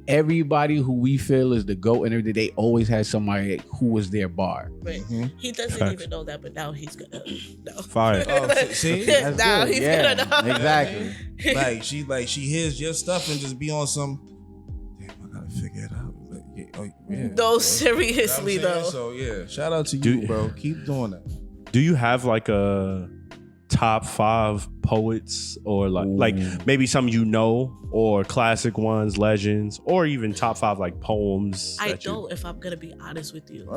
Speaker 1: everybody who we feel is the GOAT and everything, they always had somebody who was their bar.
Speaker 4: Right. He doesn't even know that, but now he's gonna know.
Speaker 3: Fire.
Speaker 2: See?
Speaker 4: Now he's gonna know.
Speaker 1: Exactly.
Speaker 2: Like she hears your stuff and just be on some. Damn, I gotta figure it out.
Speaker 4: No, seriously though.
Speaker 2: So yeah, shout out to you, bro. Keep doing that.
Speaker 3: Do you have like a top 5 poets, or like maybe some or classic ones, legends, or even top 5 like poems?
Speaker 4: I don't, if I'm gonna be honest with you,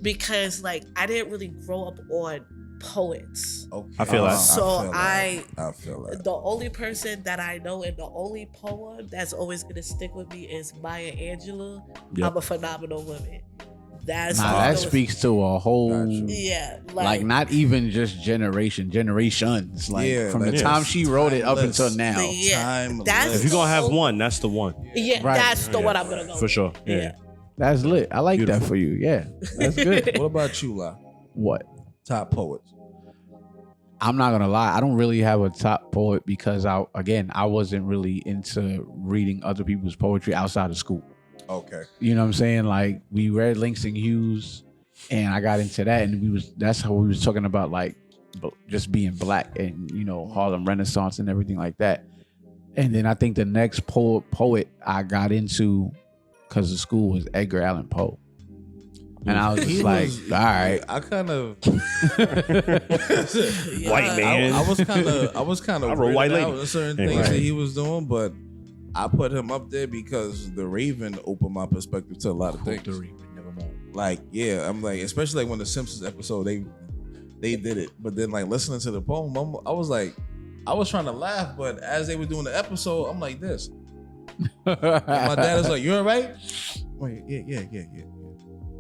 Speaker 4: because like I didn't really grow up on poets.
Speaker 2: Okay.
Speaker 3: I feel that.
Speaker 4: So
Speaker 2: I feel that.
Speaker 4: The only person that I know and the only poem that's always gonna stick with me is Maya Angelou.
Speaker 3: Yep.
Speaker 4: I'm a phenomenal woman.
Speaker 1: That speaks to a whole, like not even just generations, like from the time she wrote it up until now.
Speaker 3: If you're gonna have one, that's the one.
Speaker 4: That's the one I'm gonna go
Speaker 3: for sure. Yeah.
Speaker 1: That's lit. I like that for you. Yeah, that's good.
Speaker 2: What about you, La?
Speaker 1: What?
Speaker 2: Top poets.
Speaker 1: I'm not gonna lie, I don't really have a top poet because I wasn't really into reading other people's poetry outside of school.
Speaker 2: Okay.
Speaker 1: You know what I'm saying? Like, we read Langston Hughes and I got into that, and that's how we was talking about like just being black and, you know, Harlem Renaissance and everything like that. And then I think the next poet I got into because of school was Edgar Allan Poe. And I was just like, all right.
Speaker 2: I kind of
Speaker 3: white man.
Speaker 2: I was kind of
Speaker 3: white lady
Speaker 2: out with certain things that he was doing, but I put him up there because The Raven opened my perspective to a lot of things.
Speaker 1: The Raven, nevermore.
Speaker 2: Like, yeah, I'm like, especially like when the Simpsons episode, they did it. But then like listening to the poem, I was like, I was trying to laugh, but as they were doing the episode, I'm like this. And my dad is like, you all right? Wait, yeah.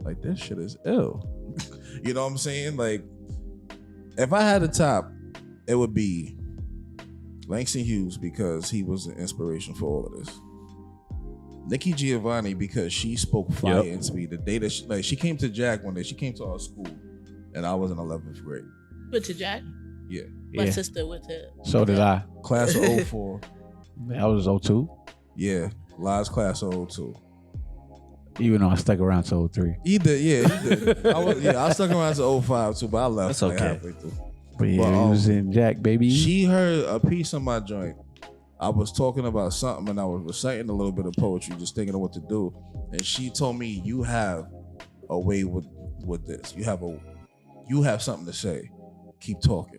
Speaker 2: Like, this shit is ill. You know what I'm saying? Like, if I had a top, it would be Langston Hughes, because he was an inspiration for all of this. Nikki Giovanni, because she spoke fire into me the day that she came to Jack one day. She came to our school and I was in 11th grade.
Speaker 4: Went to Jack?
Speaker 2: Yeah.
Speaker 4: My sister went to.
Speaker 1: So did I.
Speaker 2: Class of 04.
Speaker 1: I was 02.
Speaker 2: Yeah. Last class of 02.
Speaker 1: Even though I stuck around to 03.
Speaker 2: He did. I stuck around to 05 too, but I left.
Speaker 3: That's okay.
Speaker 2: Halfway through.
Speaker 1: But yeah, he was in Jack, baby.
Speaker 2: She heard a piece of my joint. I was talking about something and I was reciting a little bit of poetry, just thinking of what to do. And she told me, you have a way with this. You have something to say. Keep talking.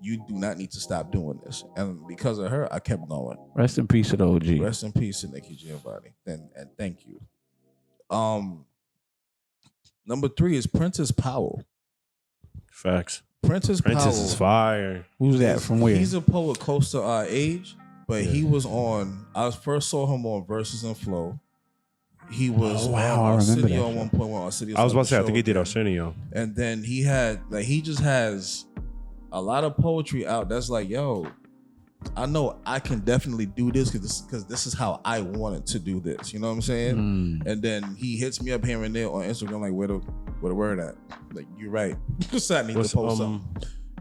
Speaker 2: You do not need to stop doing this. And because of her, I kept going.
Speaker 1: Rest in peace to the OG.
Speaker 2: Rest in peace to Nikki Giovanni. And thank you. Number 3 is Prentice Powell.
Speaker 3: Facts.
Speaker 2: Prentice Powell
Speaker 3: is fire.
Speaker 1: Who's that? From where?
Speaker 2: He's a poet close to our age, but he was on. I first saw him on Verses and Flow. He was on Arsenio at one point.
Speaker 3: I was about to say, I think he did Arsenio.
Speaker 2: And then he just has a lot of poetry out that's like, yo, I know I can definitely do this because this is how I wanted to do this. You know what I'm saying? And then he hits me up here and there on Instagram like, where the word at? Like, you're right. I need to post something.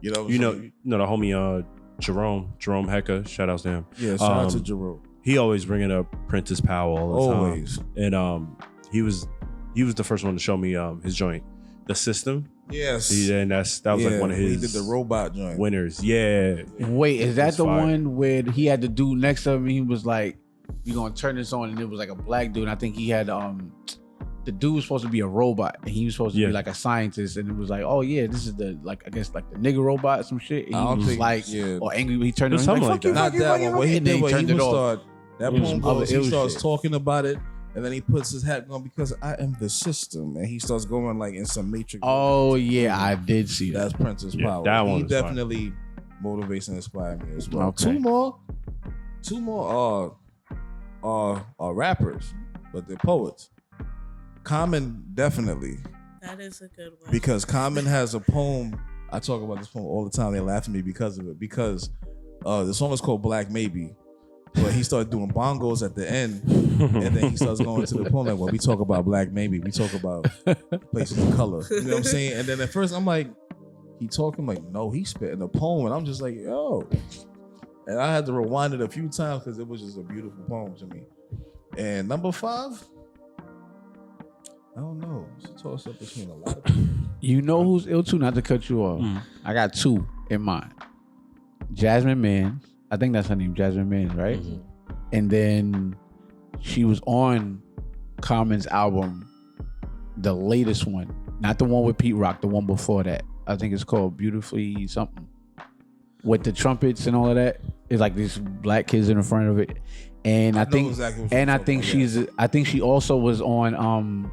Speaker 2: You know the homie Jerome Hecka. Shout out to him. Yeah, shout out to Jerome.
Speaker 3: He always bringing up Prentice Powell all the
Speaker 2: always.
Speaker 3: Time. And he was the first one to show me his joint, The System.
Speaker 2: Yes.
Speaker 3: And that was like one of his.
Speaker 2: He did the robot joint.
Speaker 3: Winners. Yeah.
Speaker 1: Wait, is that the one where he had the dude next to him? He was like, "You gonna turn this on?" And it was like a black dude. And I think he had the dude was supposed to be a robot, and he was supposed to be like a scientist. And it was like, "Oh yeah, this is the I guess like the nigga robot or some shit." And he was like, or angry when he turned it on.
Speaker 3: Something
Speaker 1: like
Speaker 3: that.
Speaker 2: Not that one. What he did, he started. That poem goes. He starts
Speaker 1: shit.
Speaker 2: talking about it. And then he puts his hat on because I am the system, and he starts going like in some matrix.
Speaker 1: Oh yeah, I did see that.
Speaker 2: That's Prentice Powell.
Speaker 3: That one
Speaker 2: he definitely motivates and inspires me as well.
Speaker 1: Okay.
Speaker 2: Two more are rappers, but they're poets. Common, definitely.
Speaker 4: That is a good one.
Speaker 2: Because Common has a poem. I talk about this poem all the time. They laugh at me because of it. Because the song is called Black Maybe. But he started doing bongos at the end, and then he starts going to the poem like, well, we talk about black maybe. We talk about places of color. You know what I'm saying? And then at first I'm like, he talking like, no, he's spitting a poem. And I'm just like, yo. And I had to rewind it a few times because it was just a beautiful poem to me. And number 5, I don't know. It's a toss up between a lot of people.
Speaker 1: You know who's ill too? Not to cut you off. I got 2 in mind. Jasmine Mans. I think that's her name, Jasmine Mans, right? Mm-hmm. And then she was on Common's album, the latest one, not the one with Pete Rock, the one before that. I think it's called Beautifully something. With the trumpets and all of that. It's like these black kids in the front of it. And I think she also was on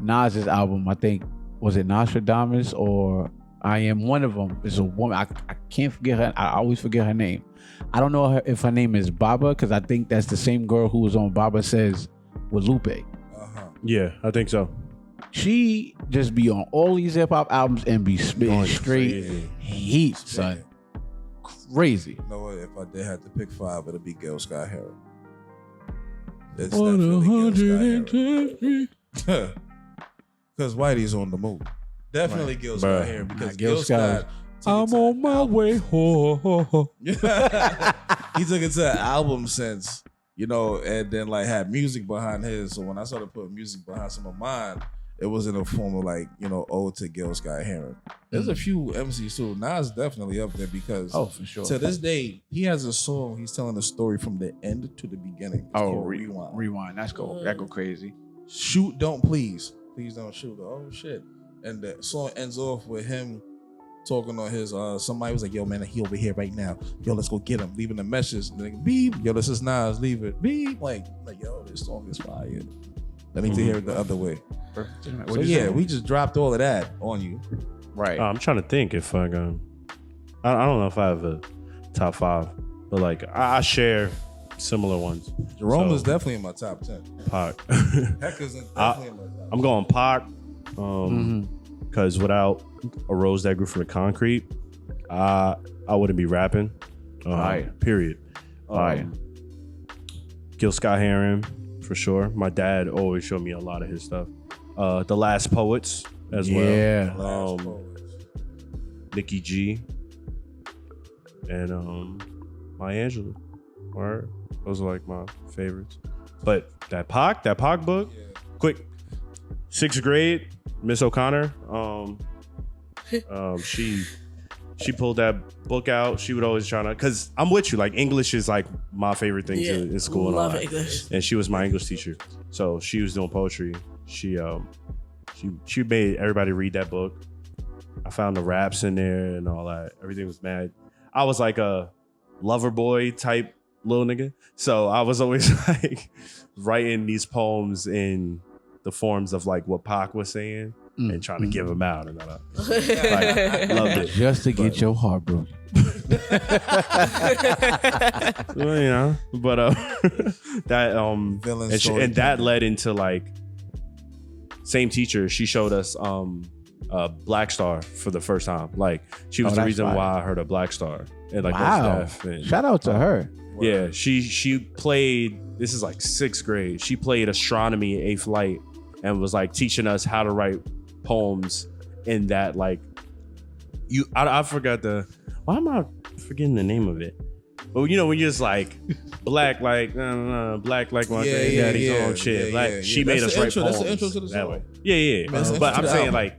Speaker 1: Nas's album. I think, was it Nostradamus or I Am One of them? It's a woman. I can't forget her. I always forget her name. I don't know if her name is Baba, because I think that's the same girl who was on Baba Says with Lupe.
Speaker 3: Yeah, I think so.
Speaker 1: She just be on all these hip hop albums and be spitting straight heat, son. Crazy.
Speaker 2: You know what? If I did have to pick 5, it'd be Gil Scott Heron. It's
Speaker 1: 110.
Speaker 2: Because Whitey's on the move. Definitely Gil Scott Heron, because Gil Scott.
Speaker 1: I'm on my way home.
Speaker 2: He took it to an album sense, and then like had music behind his. So when I started putting music behind some of mine, it was in a form of like, ode to Gil Scott Heron. There's a few MCs too. Nas definitely up there because
Speaker 1: for sure.
Speaker 2: To this day, he has a song. He's telling the story from the end to the beginning. It's called
Speaker 1: Rewind. That's cool. That go crazy.
Speaker 2: Shoot, don't please don't shoot. Oh shit! And the song ends off with him talking on his somebody was like, yo man, he over here right now, yo, let's go get him, leaving a message, and like, beep, yo, this is Nas, leave it, beep, like yo, this song is fire. I need to hear it the other way. So yeah, we just dropped all of that on you,
Speaker 1: right?
Speaker 3: I'm trying to think if I don't know if I have a top 5, but like I share similar ones.
Speaker 2: Jerome is definitely in my top 10.
Speaker 3: Pac.
Speaker 2: Heck is definitely in my top 10.
Speaker 3: I'm going Pac. Because without a rose that grew from the concrete, I wouldn't be rapping. Period. Gil Scott Heron, for sure. My dad always showed me a lot of his stuff. The Last Poets, as
Speaker 1: Yeah.
Speaker 3: well. Nikki G and Maya Angelou. Word. Those are like my favorites. But that Pac book, quick, 6th grade, Miss O'Connor, she pulled that book out. She would always try to, cause I'm with you. Like English is like my favorite thing in school.
Speaker 4: Love
Speaker 3: and all
Speaker 4: English.
Speaker 3: And she was my English teacher. So she was doing poetry. She made everybody read that book. I found the raps in there and all that. Everything was mad. I was like a lover boy type little nigga. So I was always like writing these poems in the forms of like what Pac was saying and trying to give them out. And I loved it.
Speaker 1: Just to get your heart broken.
Speaker 3: Well, you know, but that and that led into like same teacher. She showed us Black Star for the first time. Like she was the reason why I heard of Black Star and like and,
Speaker 1: shout out to her.
Speaker 3: Yeah, she played. This is like 6th grade. She played astronomy at 8th Light and was like teaching us how to write poems in that like I forgot why am I forgetting the name of it? But you know when you're just like black like black like my daddy's own shit. Like she made us write poems. That's the intro to the song. Yeah. But I'm saying like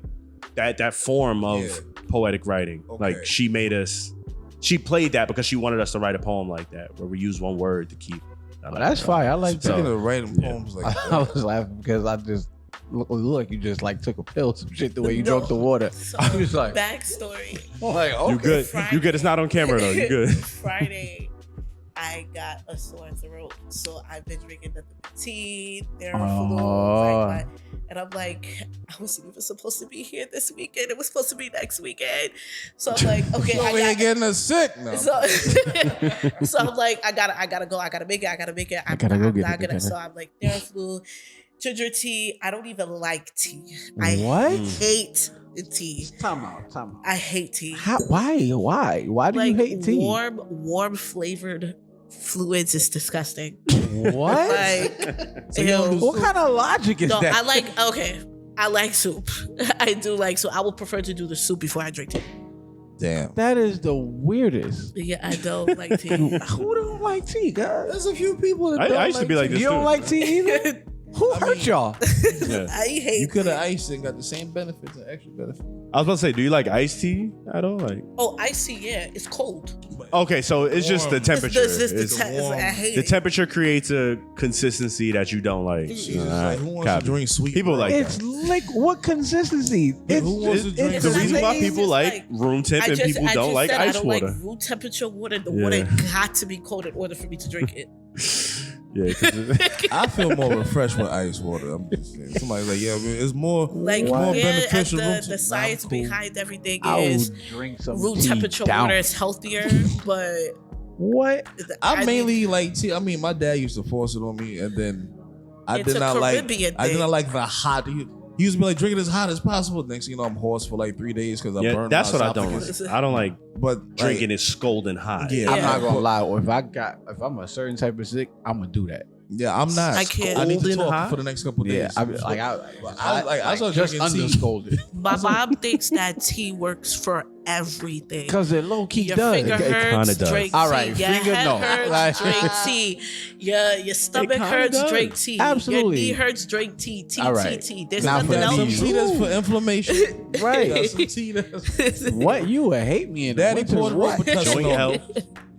Speaker 3: that form of poetic writing. Okay. Like she played that because she wanted us to write a poem like that where we use one word to keep.
Speaker 1: That's fine. I like
Speaker 2: that. Writing poems like that.
Speaker 1: I was laughing because I just look, you just like took a pill, some shit the way you drank the water.
Speaker 4: So
Speaker 1: I was like,
Speaker 4: backstory.
Speaker 1: Like, okay.
Speaker 3: You good?
Speaker 4: Friday,
Speaker 3: you good? It's not on camera though. You good?
Speaker 4: Friday, I got a sore throat, so I've been drinking nothing but tea, and I'm like, I wasn't even supposed to be here this weekend. It was supposed to be next weekend. So I'm like, okay,
Speaker 2: I ain't getting us sick now.
Speaker 4: So I'm like, I gotta go. I gotta make it. So I'm like, Theraflu, ginger tea. I don't even like tea. I hate tea.
Speaker 1: Time out.
Speaker 4: I hate tea.
Speaker 1: Why do you hate tea?
Speaker 4: Warm flavored fluids is disgusting.
Speaker 1: What? What kind of logic is that?
Speaker 4: I like soup. I do like soup. I would prefer to do the soup before I drink tea.
Speaker 2: Damn.
Speaker 1: That is the weirdest.
Speaker 4: Yeah, I don't like tea.
Speaker 1: Who don't like tea, guys?
Speaker 2: There's a few people that
Speaker 3: I used to be like this.
Speaker 1: You don't like tea either? Who hurt y'all?
Speaker 3: Yeah.
Speaker 4: I hate
Speaker 2: you could have iced and got the same benefits and extra benefits.
Speaker 3: I was about to say, do you like iced tea at all? Like,
Speaker 4: iced tea, yeah, it's cold.
Speaker 3: Okay, so it's just the temperature.
Speaker 4: I hate
Speaker 3: the temperature creates a consistency that you don't like.
Speaker 2: Like, who wants to drink sweet?
Speaker 3: People like
Speaker 1: it's like what consistency?
Speaker 2: Who wants to drink
Speaker 3: the reason why people like room temp and people don't like ice water.
Speaker 4: I don't like room temperature water. The water got to be cold in order for me to drink it.
Speaker 3: Yeah,
Speaker 2: I feel more refreshed with ice water. I'm just saying. Somebody's like, it's more beneficial.
Speaker 4: The science behind everything is
Speaker 1: drink some
Speaker 4: room temperature water is healthier, but
Speaker 1: what?
Speaker 2: I mainly like tea. I mean, my dad used to force it on me, and then I did not like the hot. He used to be like, drink it as hot as possible. Next thing you know, I'm hoarse for like 3 days because I burned.
Speaker 3: That's what I don't like. I don't like drinking it scalding hot.
Speaker 1: Yeah, I'm not gonna lie. If I'm a certain type of sick, I'm gonna do that.
Speaker 2: Yeah, I'm not.
Speaker 4: I can't.
Speaker 2: I need to talk for the next couple of days.
Speaker 1: I started just underscolded.
Speaker 4: My mom thinks that tea works for everything.
Speaker 1: Because it low key
Speaker 4: your
Speaker 1: does.
Speaker 4: Finger hurts, drink tea.
Speaker 1: All right,
Speaker 4: your
Speaker 1: finger
Speaker 4: head hurts, drink tea. Your stomach hurts, drink tea.
Speaker 1: Absolutely.
Speaker 4: Your knee hurts, drink tea. Tea. There's
Speaker 1: Not
Speaker 4: nothing else.
Speaker 2: Some tea that's for inflammation.
Speaker 1: Right.
Speaker 2: Some tea that's
Speaker 1: what? You would hate me in the
Speaker 2: Daddy
Speaker 1: winter.
Speaker 2: poured
Speaker 3: Joint health.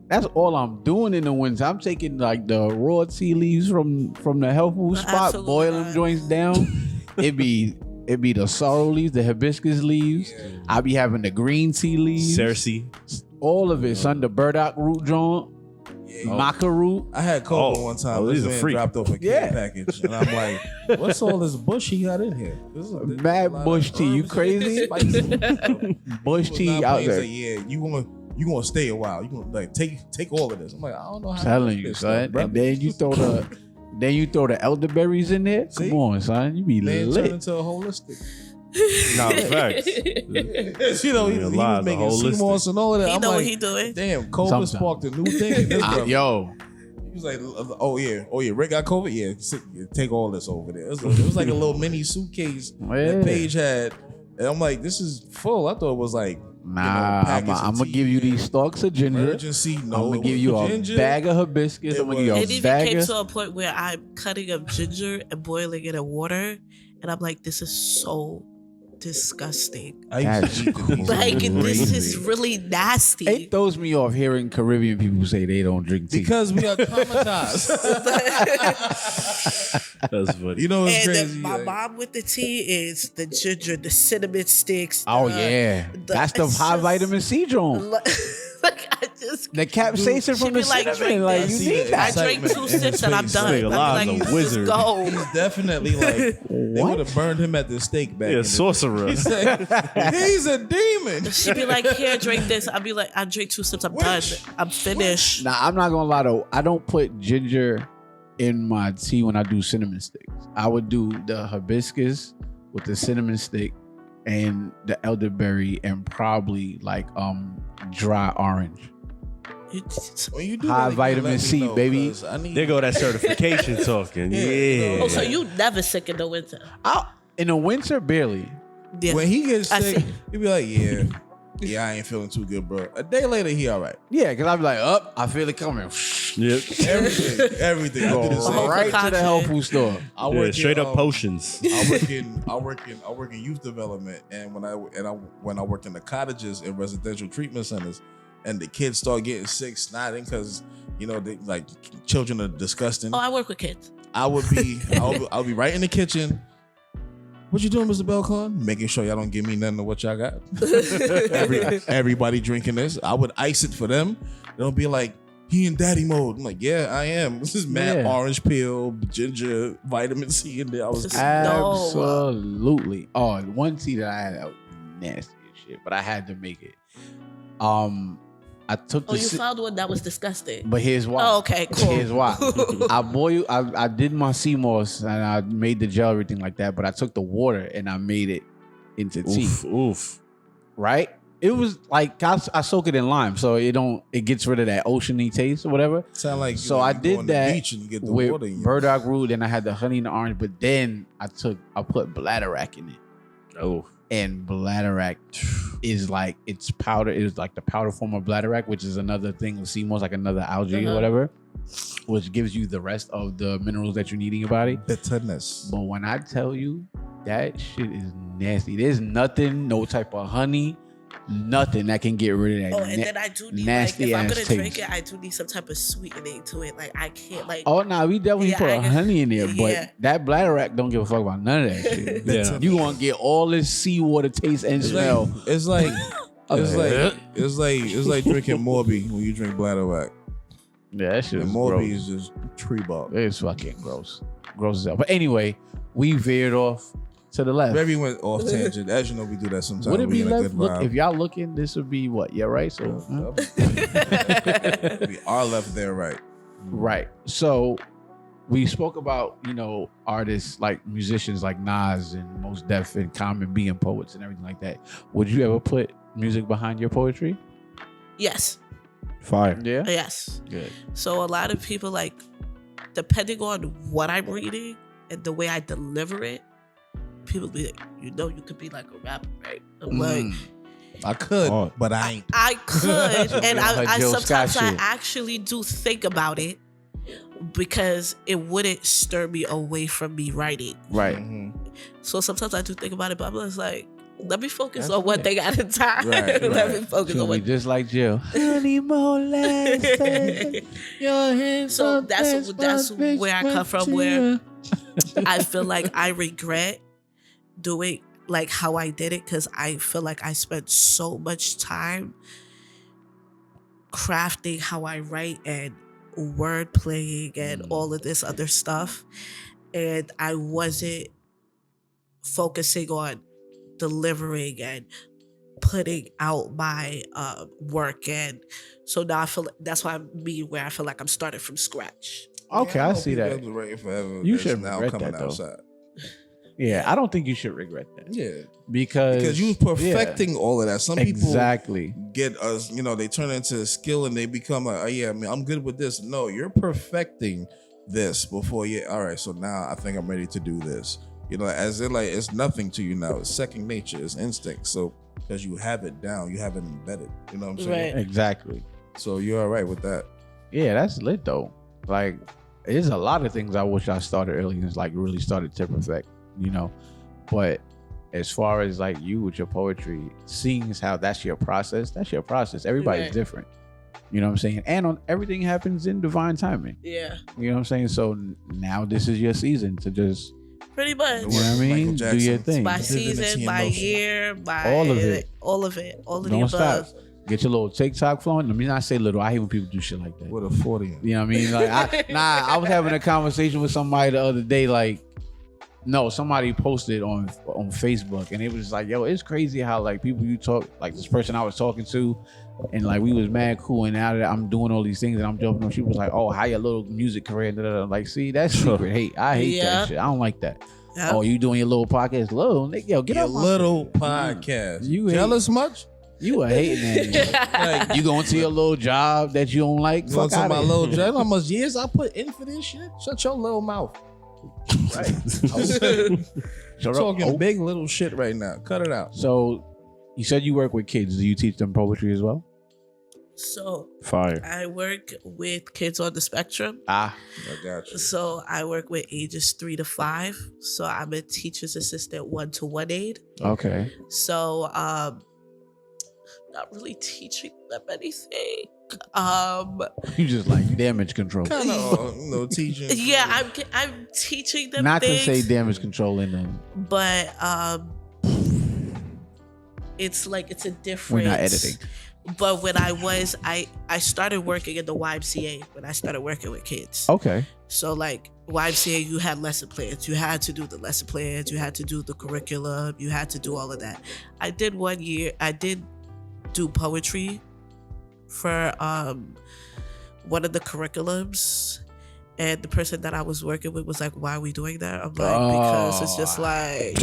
Speaker 1: That's all I'm doing in the winter. I'm taking like the raw tea leaves from the health food spot,
Speaker 4: Absolutely.
Speaker 1: boil them joints down. It be the sorrel leaves, the hibiscus leaves. I be having the green tea leaves.
Speaker 3: Cersei.
Speaker 1: All of it, son. The burdock root joint, maca root.
Speaker 2: I had COVID one time.
Speaker 3: This is a freak.
Speaker 2: Dropped off a care package, and I'm like, "What's all this bush he got in here?"
Speaker 1: Mad bush tea. You crazy? Bush tea out there.
Speaker 2: Yeah, you gonna stay a while. You gonna like take all of this. I'm like, I don't know how.
Speaker 1: Telling you, son. And then you throw the elderberries in there.
Speaker 2: See?
Speaker 1: Come on, son. You be
Speaker 2: Then
Speaker 1: lit.
Speaker 2: turn into a holistic.
Speaker 3: No, facts.
Speaker 2: You know, he was making sea moss and all of that.
Speaker 4: He
Speaker 2: I'm
Speaker 4: know
Speaker 2: like,
Speaker 4: what he doing.
Speaker 2: damn, COVID sparked a new thing. In this brother.
Speaker 1: Yo,
Speaker 2: He was like, oh yeah, Rick got COVID. Yeah, take all this over there. It was like a little mini suitcase that Paige had. And I'm like, this is full. I thought it was like,
Speaker 1: nah, I'm gonna give you these stalks of ginger.
Speaker 2: Emergency, no.
Speaker 1: I'm gonna give you a bag of hibiscus. I'm gonna give you
Speaker 4: It
Speaker 1: a
Speaker 4: even
Speaker 1: bag
Speaker 4: came
Speaker 1: of.
Speaker 4: to a point where I'm cutting up ginger and boiling it in water, and I'm like, this is so disgusting.
Speaker 2: I used to eat these.
Speaker 4: Like, this is
Speaker 1: crazy.
Speaker 4: really nasty.
Speaker 1: It throws me off hearing Caribbean people say they don't drink tea.
Speaker 2: Because we are traumatized.
Speaker 3: That's funny.
Speaker 2: You know what's
Speaker 4: and
Speaker 2: crazy?
Speaker 4: my mom with the tea is the ginger, the cinnamon sticks.
Speaker 1: Oh yeah, that's the
Speaker 4: it's
Speaker 1: high
Speaker 4: just-
Speaker 1: vitamin C joint.
Speaker 4: Like, I just
Speaker 1: The capsaicin
Speaker 4: she
Speaker 1: from
Speaker 4: be
Speaker 1: the
Speaker 4: like,
Speaker 1: cinnamon,
Speaker 4: drink
Speaker 1: like
Speaker 4: this.
Speaker 1: you
Speaker 2: See
Speaker 1: need
Speaker 2: the
Speaker 4: I
Speaker 1: that.
Speaker 4: drank 2
Speaker 2: excitement in his
Speaker 4: sips and I'm
Speaker 2: face.
Speaker 4: done.
Speaker 3: Nigga,
Speaker 4: I'm
Speaker 3: Lala's
Speaker 4: like,
Speaker 3: a
Speaker 4: just
Speaker 3: wizard.
Speaker 4: go.
Speaker 2: He's definitely like, they would have burned him at the stake back.
Speaker 3: Yeah,
Speaker 2: in the-
Speaker 3: sorcerer.
Speaker 2: He said, he's a demon.
Speaker 4: She be like, here, drink this. I'll be like, I drink 2 sips, I'm done. I'm finished.
Speaker 1: Nah, I'm not gonna lie though. I don't put ginger in my tea when I do cinnamon sticks. I would do the hibiscus with the cinnamon stick and the elderberry and probably like dry orange.
Speaker 2: When you do
Speaker 1: High
Speaker 2: that,
Speaker 1: vitamin
Speaker 2: let me
Speaker 1: C,
Speaker 2: know,
Speaker 1: baby.
Speaker 2: 'cause I need
Speaker 3: There go that certification talking.
Speaker 2: Yeah.
Speaker 3: Yeah.
Speaker 4: Oh, so you never sick in the winter?
Speaker 1: In the winter, barely.
Speaker 4: Yeah.
Speaker 2: When he gets
Speaker 4: I
Speaker 2: sick,
Speaker 4: see.
Speaker 2: he be like, yeah, I ain't feeling too good, bro. A day later, he all right.
Speaker 1: Yeah, because I'd be like, I feel it coming.
Speaker 3: Yep.
Speaker 2: Everything. I do the
Speaker 1: Go
Speaker 2: same.
Speaker 4: whole
Speaker 1: right to the
Speaker 4: concoction.
Speaker 1: health food store.
Speaker 2: I
Speaker 3: Yeah,
Speaker 2: work
Speaker 3: straight
Speaker 2: in,
Speaker 3: up potions.
Speaker 2: I work in youth development, and when I work in the cottages and residential treatment centers, and the kids start getting sick, snotting because they, like, children are disgusting.
Speaker 4: Oh, I work with kids.
Speaker 2: I'll be right in the kitchen. What you doing, Mr. Belcon? Making sure y'all don't give me nothing of what y'all got. Everybody drinking this. I would ice it for them. They'll be like, he in daddy mode. I'm like, yeah, I am. This is mad orange peel, ginger, vitamin C in there. I was
Speaker 4: Just-
Speaker 1: Absolutely. Oh, one tea that I had that was nasty as shit, but I had to make it. I took
Speaker 4: Oh,
Speaker 1: the
Speaker 4: you found one that was disgusting.
Speaker 1: but here's why.
Speaker 4: Oh, okay, cool.
Speaker 1: Here's why. I did my sea moss and I made the gel, everything like that, but I took the water and I made it into tea.
Speaker 3: Oof.
Speaker 1: Right? It was like I soak it in lime, so it gets rid of that oceany taste or whatever.
Speaker 2: sound like
Speaker 1: I
Speaker 2: you go
Speaker 1: did
Speaker 2: on the
Speaker 1: that
Speaker 2: beach and get the
Speaker 1: with
Speaker 2: water in you.
Speaker 1: burdock root, and I had the honey and the orange, but then I put bladderwrack in it.
Speaker 3: Oh.
Speaker 1: And bladderwrack is like it's powder. It is like the powder form of bladderwrack, which is another thing of sea moss, like another algae or whatever, which gives you the rest of the minerals that you need in your body.
Speaker 2: Bitterness.
Speaker 1: But when I tell you that shit is nasty, there's nothing, no type of honey, nothing that can get rid of that.
Speaker 4: Oh, and then I do need,
Speaker 1: nasty
Speaker 4: like, if I'm
Speaker 1: ass
Speaker 4: gonna
Speaker 1: taste.
Speaker 4: drink it, I do need some type of sweetening to it. Like, I can't, like,
Speaker 1: Oh no, we definitely
Speaker 4: Yeah,
Speaker 1: put
Speaker 4: I guess-
Speaker 1: honey in there, but
Speaker 4: yeah.
Speaker 1: that bladderwrack don't give a fuck about none of that shit.
Speaker 3: Yeah.
Speaker 1: You gonna get all this seawater taste and smell.
Speaker 2: It's like it's like drinking Morby when you drink bladderwrack.
Speaker 1: Yeah, that shit
Speaker 2: And
Speaker 1: is
Speaker 2: Morby
Speaker 1: gross.
Speaker 2: is just tree bark.
Speaker 1: It's fucking gross. Gross as hell. But anyway, we veered off to the left.
Speaker 2: Maybe went off tangent. As you know, we do that sometimes.
Speaker 1: Would it
Speaker 2: We
Speaker 1: be
Speaker 2: in a
Speaker 1: left?
Speaker 2: good
Speaker 1: Look,
Speaker 2: vibe.
Speaker 1: if y'all looking, this would be what? Yeah, right? So,
Speaker 2: We are left there, right?
Speaker 1: right. So we spoke about, artists like musicians like Nas and Mos Def and Common being poets and everything like that. Would you ever put music behind your poetry?
Speaker 4: yes,
Speaker 3: Fire.
Speaker 1: Yeah.
Speaker 4: yes.
Speaker 1: Good.
Speaker 4: So a lot of people, like, depending on what I'm reading and the way I deliver it, people be like, you could be like a rapper, right? I'm like,
Speaker 2: I could,
Speaker 3: Oh.
Speaker 2: but I ain't.
Speaker 4: I could, and
Speaker 1: Like
Speaker 4: I
Speaker 1: Jill
Speaker 4: sometimes
Speaker 1: Scott
Speaker 4: I
Speaker 1: shit.
Speaker 4: actually do think about it because it wouldn't stir me away from me writing.
Speaker 1: Right.
Speaker 2: Mhm.
Speaker 4: So sometimes I do think about it, but I'm just like, let me focus
Speaker 1: That's
Speaker 4: on one
Speaker 1: right.
Speaker 4: thing at a time.
Speaker 2: Right,
Speaker 4: Let
Speaker 2: right.
Speaker 4: me focus
Speaker 1: She'll
Speaker 4: on
Speaker 1: be
Speaker 4: one.
Speaker 1: just like Jill. Honey molested. Your hands
Speaker 4: So
Speaker 1: on
Speaker 4: that's
Speaker 1: this
Speaker 4: where I come from, where I feel like I regret doing like how I did it, because I feel like I spent so much time crafting how I write and word playing and all of this other stuff, and I wasn't focusing on delivering and putting out my work. And so now I feel that's why I'm me where I feel like I'm starting from scratch.
Speaker 1: Okay,
Speaker 2: Yeah,
Speaker 1: I
Speaker 2: know
Speaker 1: see
Speaker 2: people
Speaker 1: that.
Speaker 2: have been waiting forever.
Speaker 1: You
Speaker 2: That's
Speaker 1: shouldn't
Speaker 2: now
Speaker 1: regret
Speaker 2: coming
Speaker 1: that, though.
Speaker 2: outside.
Speaker 1: Yeah, I don't think you should regret that.
Speaker 2: Yeah,
Speaker 1: Because
Speaker 2: you was perfecting all of that. Some people
Speaker 1: exactly.
Speaker 2: get us, they turn into a skill and they become like, oh yeah, I'm good with this. No, you're perfecting this before you. All right, so now I think I'm ready to do this. You know, as in like it's nothing to you now. It's second nature. It's instinct. So because you have it down, you have it embedded. You know what I'm saying?
Speaker 4: Right.
Speaker 1: Exactly.
Speaker 2: So you're all right with that.
Speaker 1: Yeah, that's lit though. Like, there's a lot of things I wish I started early and like really started to perfect, you know. But as far as like you with your poetry, seeing as how that's your process. Everybody's
Speaker 4: Right.
Speaker 1: different. You know what I'm saying? And on everything happens in divine timing.
Speaker 4: Yeah.
Speaker 1: You know what I'm saying? So now this is your season to just,
Speaker 4: Pretty much.
Speaker 1: you know what I mean?
Speaker 2: Michael
Speaker 1: Do
Speaker 2: Jackson.
Speaker 1: your thing.
Speaker 4: My
Speaker 2: Divinity
Speaker 4: season,
Speaker 2: in
Speaker 4: my
Speaker 2: motion.
Speaker 4: year, my
Speaker 1: All of it.
Speaker 4: all of it, all of the
Speaker 1: Don't
Speaker 4: above.
Speaker 1: stop. Get your little TikTok flowing. Let me not say little. I hate when people do shit like that.
Speaker 2: With a 40 in.
Speaker 1: You know what I mean? Like, I was having a conversation with somebody the other day. Like, no, somebody posted on Facebook, and it was like, yo, it's crazy how like people you talk, like this person I was talking to, and like we was mad cool, and now that I'm doing all these things and I'm jumping on, she was like, oh, how your little music career? Da, da, da. Like, see, that's secret hate. I hate that shit. I don't like that.
Speaker 4: Yep.
Speaker 1: Oh, you doing your little podcast, little nigga? Yo, get
Speaker 2: Your
Speaker 1: up,
Speaker 2: little podcast.
Speaker 1: You
Speaker 2: jealous much?
Speaker 1: You a hating ass. Like, you going to your little job that you don't like?
Speaker 2: You want
Speaker 1: Fuck
Speaker 2: to
Speaker 1: out
Speaker 2: my
Speaker 1: of
Speaker 2: little
Speaker 1: here.
Speaker 2: job? How much years I put in for this shit? Shut your little mouth.
Speaker 1: Right.
Speaker 2: I'm talking big little shit right now. Cut it out.
Speaker 1: So, you said you work with kids. Do you teach them poetry as well?
Speaker 4: So
Speaker 3: Fire.
Speaker 4: I work with kids on the spectrum.
Speaker 1: Ah,
Speaker 2: I got you.
Speaker 4: So I work with ages 3 to 5. So I'm a teacher's assistant 1-to-1 aide.
Speaker 1: okay.
Speaker 4: So not really teaching them anything.
Speaker 1: You just like damage control.
Speaker 2: Kind of, teaching.
Speaker 4: Yeah, I'm teaching them
Speaker 1: Not
Speaker 4: things,
Speaker 1: to say damage control in them.
Speaker 4: but it's like it's a different.
Speaker 1: We're not editing.
Speaker 4: But when I started working in the YMCA when I started working with kids.
Speaker 1: Okay.
Speaker 4: So like YMCA, you had lesson plans. You had to do the lesson plans. You had to do the curriculum. You had to do all of that. I did 1 year. I did do poetry for one of the curriculums, and the person that I was working with was like, "Why are we doing that?" I'm like, "Because it's just like."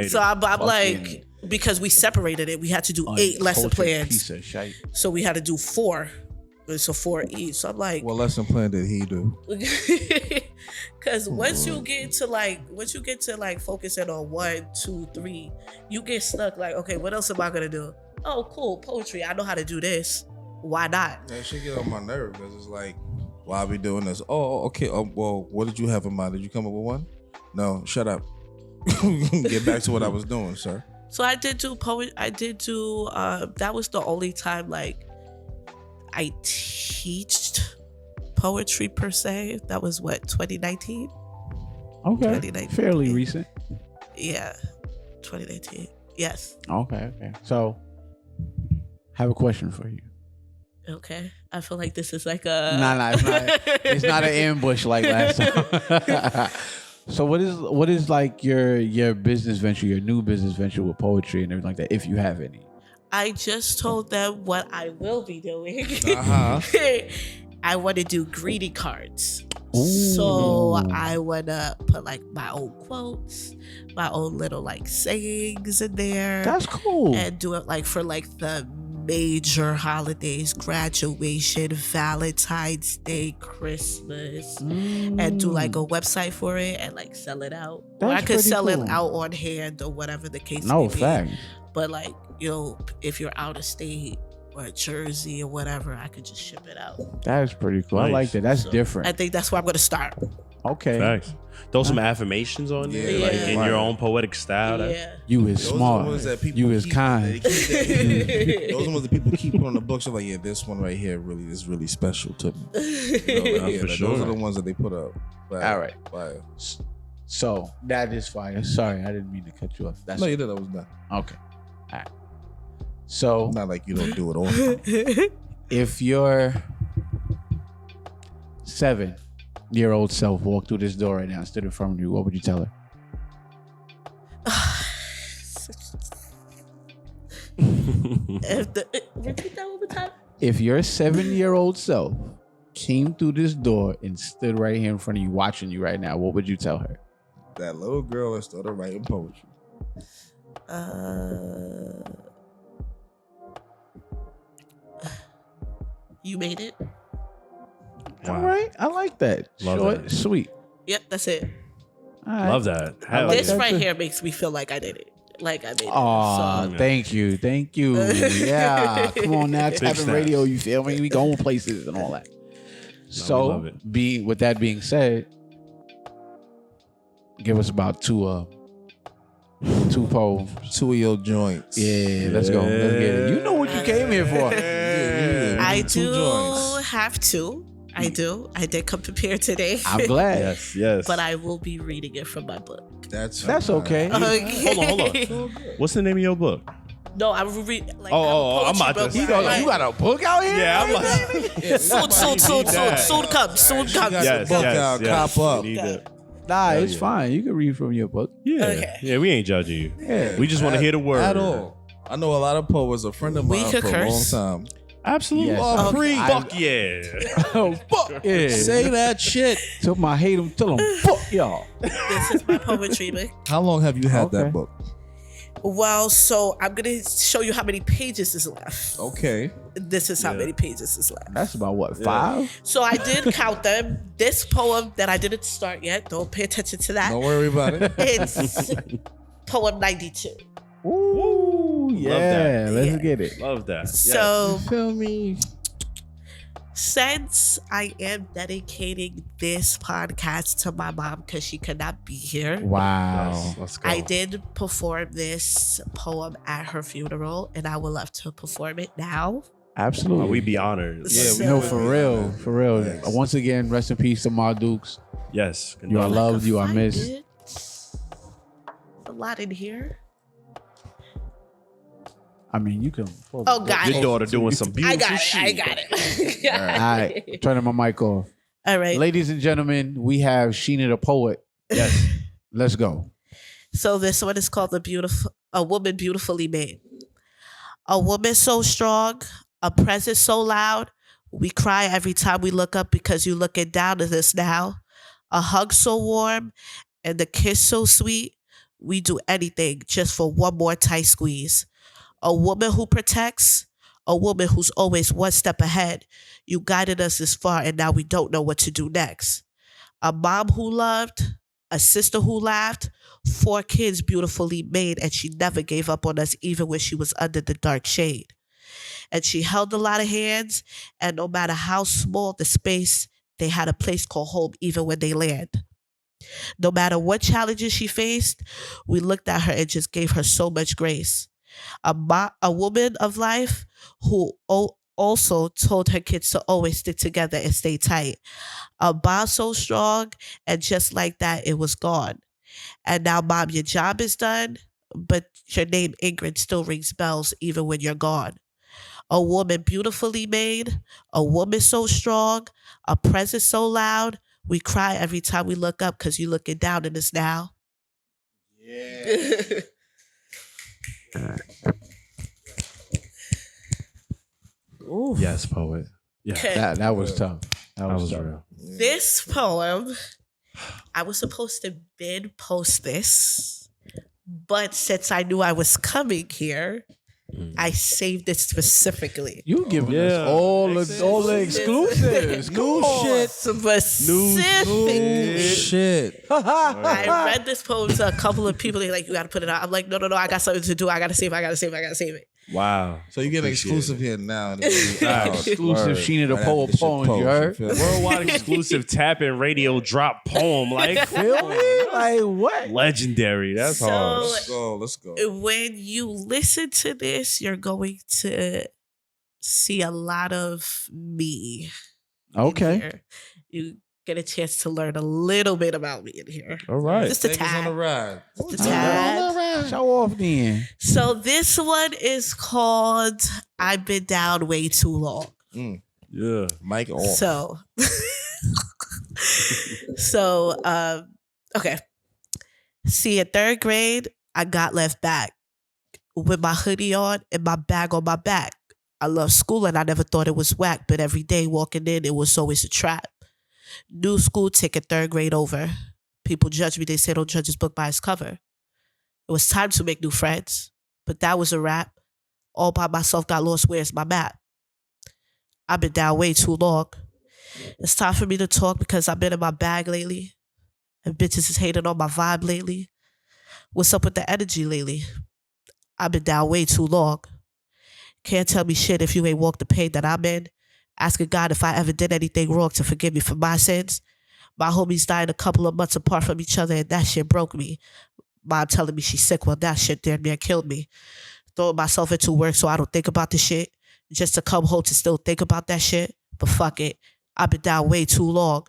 Speaker 4: So I'm like, because we separated it, we had to do 8 lesson plans.
Speaker 1: Piece of shite.
Speaker 4: So we had to do 4. So 4 each. So I'm like,
Speaker 2: What lesson plan did he do?
Speaker 4: because once you get to like focusing on 1, 2, 3, you get stuck like, okay, what else am I gonna do? Oh, cool, poetry. I know how to do this. Why not?
Speaker 2: That shit get on my nerve because it's like, why are we doing this? Oh, okay. Well, what did you have in mind? Did you come up with one? No, shut up. Get back to what I was doing, sir.
Speaker 4: So I did do that was the only time like I teached poetry per se. That was what, 2019?
Speaker 1: Okay.
Speaker 4: 2019.
Speaker 1: Fairly recent.
Speaker 4: Yeah. 2019. Yes.
Speaker 1: Okay. So, have a question for you.
Speaker 4: Okay. I feel like this is like a
Speaker 1: Nah, it's not. It's not an ambush like last time. So what is like your business venture, your new business venture with poetry and everything like that, if you have any?
Speaker 4: I just told them what I will be doing.
Speaker 2: Uh-huh.
Speaker 4: I want to do greeting cards.
Speaker 1: Ooh.
Speaker 4: So I want to put like my own quotes, my own little like sayings in there.
Speaker 1: That's cool.
Speaker 4: And do it like for like the major holidays, graduation, Valentine's Day, Christmas, and do like a website for it and like sell it out. Or I
Speaker 1: That's
Speaker 4: could
Speaker 1: pretty
Speaker 4: sell
Speaker 1: cool.
Speaker 4: it out on hand or whatever the case
Speaker 1: No
Speaker 4: may be.
Speaker 1: fact.
Speaker 4: But like, you know, if you're out of state or Jersey or whatever, I could just ship it out.
Speaker 1: That is pretty cool. I
Speaker 3: Nice.
Speaker 1: like that. That's
Speaker 4: So,
Speaker 1: different.
Speaker 4: I think that's where I'm gonna start.
Speaker 1: Okay.
Speaker 3: Facts. Throw some affirmations on there,
Speaker 2: Yeah.
Speaker 3: like in your own poetic style. That-
Speaker 4: Yeah.
Speaker 1: You is
Speaker 2: Those are the
Speaker 1: smart.
Speaker 2: ones that people
Speaker 1: You is
Speaker 2: keep-
Speaker 1: kind.
Speaker 2: they keep that- Those are the ones that people keep putting on the books. Are like, yeah, this one right here really is really special to me. You know,
Speaker 3: for
Speaker 2: like,
Speaker 3: sure.
Speaker 2: Those are the ones that they put up. Fire,
Speaker 1: All right.
Speaker 2: Fire.
Speaker 1: So that is fire. Sorry, I didn't mean to cut you off. That's
Speaker 2: No, you did. I was done.
Speaker 1: okay. All right. So
Speaker 2: Not like you don't do it all.
Speaker 1: if your 7-year-old self walked through this door right now and stood in front of you, what would you tell her?
Speaker 4: Repeat that one more time.
Speaker 1: If your 7-year-old self came through this door and stood right here in front of you, watching you right now, what would you tell her?
Speaker 2: That little girl that started writing poetry.
Speaker 4: You made it.
Speaker 3: Wow.
Speaker 1: All right, I like that.
Speaker 3: Love
Speaker 1: Short,
Speaker 3: that.
Speaker 1: sweet.
Speaker 4: Yep, that's it.
Speaker 1: Right.
Speaker 3: Love that.
Speaker 4: This right here makes me feel like I did it. Like I made it.
Speaker 1: Oh,
Speaker 4: So.
Speaker 1: thank you. Yeah, come on now, TapIn Radio. You feel me? We going places and all that. So, with that being said, give us about two poems.
Speaker 2: Two of your joints.
Speaker 1: Yeah, let's go. Let's get it. You know what you came here for.
Speaker 4: I do have two. I do. I did come prepared today.
Speaker 1: I'm glad.
Speaker 3: Yes.
Speaker 4: But I will be reading it from my book.
Speaker 2: That's
Speaker 4: Okay.
Speaker 1: okay.
Speaker 3: Hold on. What's the name of your book?
Speaker 4: No, I will read. Like,
Speaker 3: I'm about to.
Speaker 1: You got a book out here?
Speaker 3: Yeah, I'm like.
Speaker 4: Soon comes.
Speaker 2: Yes. Cop up.
Speaker 1: Nah, it's fine. You can read from your book.
Speaker 3: Yeah.
Speaker 4: Okay.
Speaker 3: Yeah, we ain't judging you.
Speaker 1: Yeah.
Speaker 3: We just want to hear the word.
Speaker 2: At all. I know a lot of poets. A friend of mine for a long time.
Speaker 3: Absolutely.
Speaker 1: Yes.
Speaker 3: Free. Fuck yeah.
Speaker 1: Oh, fuck yeah.
Speaker 2: Say that shit.
Speaker 1: Tell them I hate them. Tell them fuck y'all.
Speaker 4: This is my poetry book.
Speaker 2: How long have you had that book?
Speaker 4: Well, so I'm going to show you how many pages is left.
Speaker 2: Okay.
Speaker 4: This is how many pages is left.
Speaker 1: That's about what, 5?
Speaker 4: So I did count them. This poem that I didn't start yet, don't pay attention to that.
Speaker 2: Don't worry about it.
Speaker 4: It's poem 92.
Speaker 1: Ooh, yeah. Let's get it.
Speaker 3: Love that.
Speaker 4: So,
Speaker 1: You feel me?
Speaker 4: since I am dedicating this podcast to my mom because she could not be here,
Speaker 1: Wow.
Speaker 3: Let's go.
Speaker 4: I did perform this poem at her funeral, and I would love to perform it now.
Speaker 1: Absolutely.
Speaker 3: We'd be honored.
Speaker 4: Yeah,
Speaker 1: No, for real.
Speaker 2: Yes.
Speaker 1: Once again, rest in peace to Ma Dukes.
Speaker 3: Yes.
Speaker 1: You are loved. You are
Speaker 4: Find
Speaker 1: missed.
Speaker 4: it. A lot in here.
Speaker 1: I mean, you can.
Speaker 4: Oh, got
Speaker 3: Your
Speaker 4: it.
Speaker 3: daughter doing some beautiful shit.
Speaker 4: I got it.
Speaker 1: All right. Turning my mic off.
Speaker 4: All right.
Speaker 1: Ladies and gentlemen, we have Sheena the Poet.
Speaker 3: Yes.
Speaker 1: Let's go.
Speaker 4: So this one is called A Woman Beautifully Made. A woman so strong, a presence so loud, we cry every time we look up because you looking down at us now. A hug so warm and the kiss so sweet, we do anything just for one more tight squeeze. A woman who protects, a woman who's always one step ahead. You guided us this far and now we don't know what to do next. A mom who loved, a sister who laughed, 4 kids beautifully made, and she never gave up on us even when she was under the dark shade. And she held a lot of hands, and no matter how small the space, they had a place called home even when they land. No matter what challenges she faced, we looked at her and just gave her so much grace. A woman of life who also told her kids to always stick together and stay tight. A bond so strong, and just like that, it was gone. And now, Mom, your job is done, but your name, Ingrid, still rings bells even when you're gone. A woman beautifully made, a woman so strong, a presence so loud, we cry every time we look up because you're looking down at us now. Yeah.
Speaker 3: Yes, poet. Yeah.
Speaker 1: That was tough. That was tough.
Speaker 3: real.
Speaker 4: This poem, I was supposed to post this, but since I knew I was coming here, I saved it specifically.
Speaker 1: You giving us all the exclusives. New shit.
Speaker 4: Specific
Speaker 2: shit.
Speaker 4: I read this poem to a couple of people. They're like, you got to put it out. I'm like, no. I got something to do. I got to save it.
Speaker 3: Wow.
Speaker 2: So you get an exclusive here now.
Speaker 1: Exclusive Sheena the Poet poems, you heard?
Speaker 3: Worldwide exclusive TapIn Radio drop poem. Like,
Speaker 1: Feel me? Like what?
Speaker 3: Legendary. That's hard.
Speaker 2: Let's go.
Speaker 4: When you listen to this, you're going to see a lot of me.
Speaker 1: Okay.
Speaker 4: You get a chance to learn a little bit about me in here.
Speaker 3: All right.
Speaker 4: Just a
Speaker 2: Take us
Speaker 4: tad.
Speaker 2: on the ride.
Speaker 4: Just a tad.
Speaker 1: Show off then.
Speaker 4: So this one is called I've Been Down Way Too Long.
Speaker 3: Yeah.
Speaker 2: Mic off.
Speaker 4: Okay. See, in 3rd grade, I got left back with my hoodie on and my bag on my back. I love school and I never thought it was whack, but every day walking in, it was always a trap. New school ticket, 3rd grade over. People judge me. They say don't judge his book by its cover. It was time to make new friends, but that was a wrap. All by myself, got lost. Where's my map? I've been down way too long. It's time for me to talk because I've been in my bag lately. And bitches is hating on my vibe lately. What's up with the energy lately? I've been down way too long. Can't tell me shit if you ain't walked the pain that I'm in. Asking God if I ever did anything wrong to forgive me for my sins. My homies died a couple of months apart from each other and that shit broke me. Mom telling me she's sick, well that shit damn near killed me. Throwing myself into work so I don't think about the shit. Just to come home to still think about that shit. But fuck it. I've been down way too long.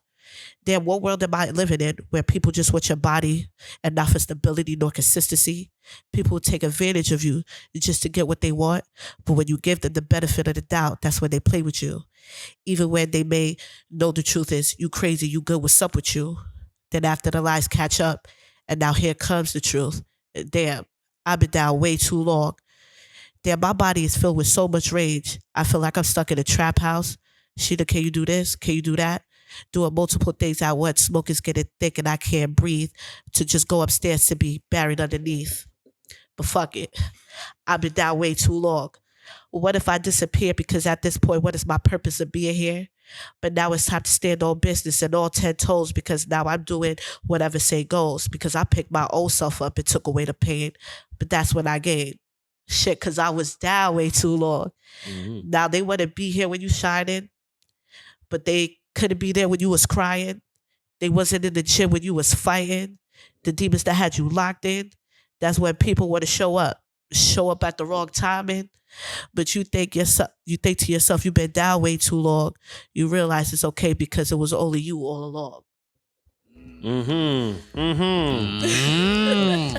Speaker 4: Damn, what world am I living in where people just want your body and not for stability nor consistency? People take advantage of you just to get what they want. But when you give them the benefit of the doubt, that's when they play with you. Even when they may know the truth is, you crazy, you good, what's up with you? Then after the lies catch up, and now here comes the truth. Damn, I've been down way too long. Damn, my body is filled with so much rage. I feel like I'm stuck in a trap house. Sheena, can you do this? Can you do that? Doing multiple things at once. Smoke is getting thick and I can't breathe. To just go upstairs to be buried underneath. But fuck it. I've been down way too long. What if I disappear? Because at this point, what is my purpose of being here? But now it's time to stand on business and all 10 toes because now I'm doing whatever say goes. Because I picked my own self up and took away the pain. But that's when I gained. Shit, because I was down way too long. Mm-hmm. Now they want to be here when you shining, but they couldn't be there when you was crying. They wasn't in the gym when you was fighting. The demons that had you locked in, that's when people want to show up at the wrong timing. But you think to yourself, you've been down way too long. You realize it's okay because it was only you all along.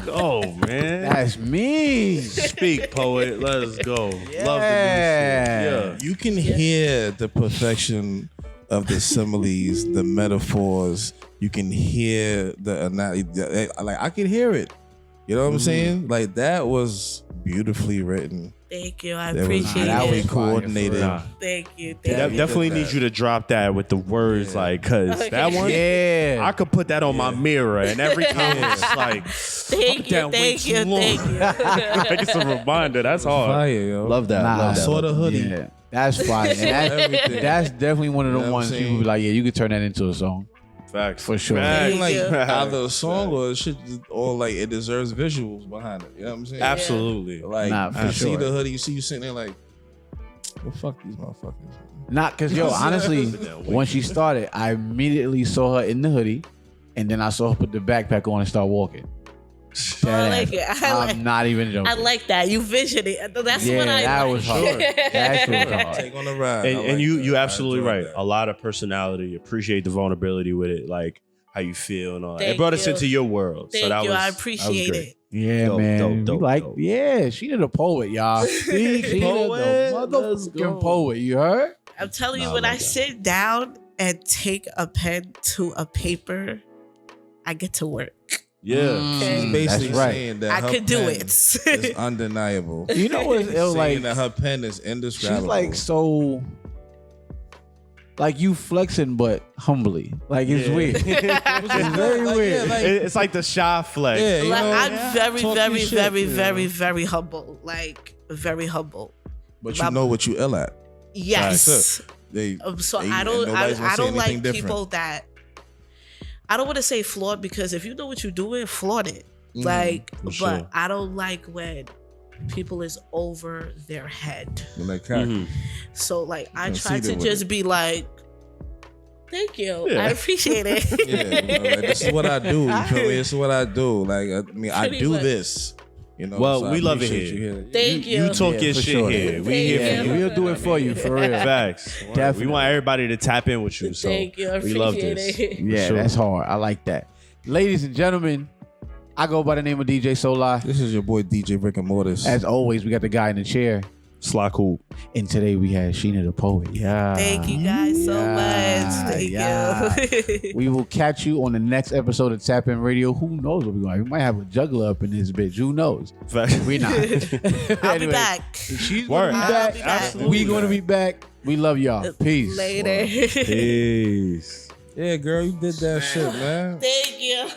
Speaker 3: Oh man,
Speaker 1: that's me.
Speaker 3: Speak, poet. Let's go.
Speaker 1: Yeah.
Speaker 3: Love the new shit. Yeah.
Speaker 2: You can hear the perfection of the similes, the metaphors. You can hear the analogy. Like I can hear it. You know what I'm saying? Like that was beautifully written.
Speaker 4: Thank you. I appreciate it.
Speaker 2: We coordinated.
Speaker 4: Thank you.
Speaker 3: Definitely need you to drop that with the words, like, cause that one, I could put that on my mirror, and every time it's like,
Speaker 4: thank you.
Speaker 3: It's a reminder. That's hard.
Speaker 2: Fire, yo.
Speaker 1: Love that.
Speaker 2: I saw the hoodie.
Speaker 1: Yeah, that's fire. And that's definitely one of the ones people be like, yeah, you could turn that into a song.
Speaker 3: Facts.
Speaker 1: For sure.
Speaker 2: Like either a song or shit, or like it deserves visuals behind it. You know what I'm saying?
Speaker 3: Absolutely.
Speaker 2: Like I see the hoodie, you see you sitting there like, well, fuck these motherfuckers.
Speaker 1: Not because honestly, when she started, I immediately saw her in the hoodie, and then I saw her put the backpack on and start walking.
Speaker 4: I like it.
Speaker 1: I'm not even joking.
Speaker 4: I like that. You vision it. That's what I
Speaker 1: that
Speaker 4: like.
Speaker 1: was hard. That was hard.
Speaker 2: Take on the ride.
Speaker 3: And you absolutely right. A lot of personality. Appreciate the vulnerability with it, like how you feel and all that. It brought us into your world.
Speaker 4: Thank you. I appreciate it.
Speaker 1: Yeah,
Speaker 3: dope,
Speaker 1: man.
Speaker 3: Dope.
Speaker 1: Yeah, Sheena the Poet, y'all. Sheena the motherfucking poet. You heard?
Speaker 4: I'm telling you, when I sit down and take a pen to a paper, I get to work.
Speaker 3: Yeah,
Speaker 2: she's basically saying that
Speaker 4: I could do it.
Speaker 2: It's undeniable.
Speaker 1: You know what? It was like
Speaker 2: that her pen is indescribable.
Speaker 1: She's like so, like you flexing, but humbly. Like it's weird. It's very weird.
Speaker 3: It's like the shy flex.
Speaker 2: Yeah, you know,
Speaker 4: I'm very, very humble. Like very humble.
Speaker 2: But you know what you ill at.
Speaker 4: Yes. I don't like people that. I don't want to say flawed because if you know what you're doing, flaunt it. But I don't like when people is over their head. So like I try to just be like, thank you. I appreciate it.
Speaker 2: Like, this is what I do. You feel me? This is what I do. Like I do this. You know,
Speaker 3: well,
Speaker 2: so
Speaker 3: we love it here.
Speaker 4: Thank you.
Speaker 3: You talk your shit here. We here for you.
Speaker 1: We'll do it for you, for real.
Speaker 3: Facts. Definitely. We want everybody to tap in with you. So
Speaker 4: thank you.
Speaker 3: We love this.
Speaker 1: Yeah, that's hard. I like that. Ladies and gentlemen, I go by the name of DJ Soulaah.
Speaker 2: This is your boy DJ Riggamortis.
Speaker 1: As always, we got the guy in the chair,
Speaker 3: Slyy Coop.
Speaker 1: And today we had Sheena the Poet. Yeah.
Speaker 4: Thank you guys so much. Thank you.
Speaker 1: We will catch you on the next episode of TapIn Radio. Who knows what we're going to. We might have a juggler up in this bitch. Who knows? We're not.
Speaker 4: I'll be back.
Speaker 1: She's going to be back. We're going to be back. We love y'all. Peace.
Speaker 4: Later.
Speaker 3: Peace.
Speaker 2: Yeah, girl, you did that shit, man.
Speaker 4: Thank you.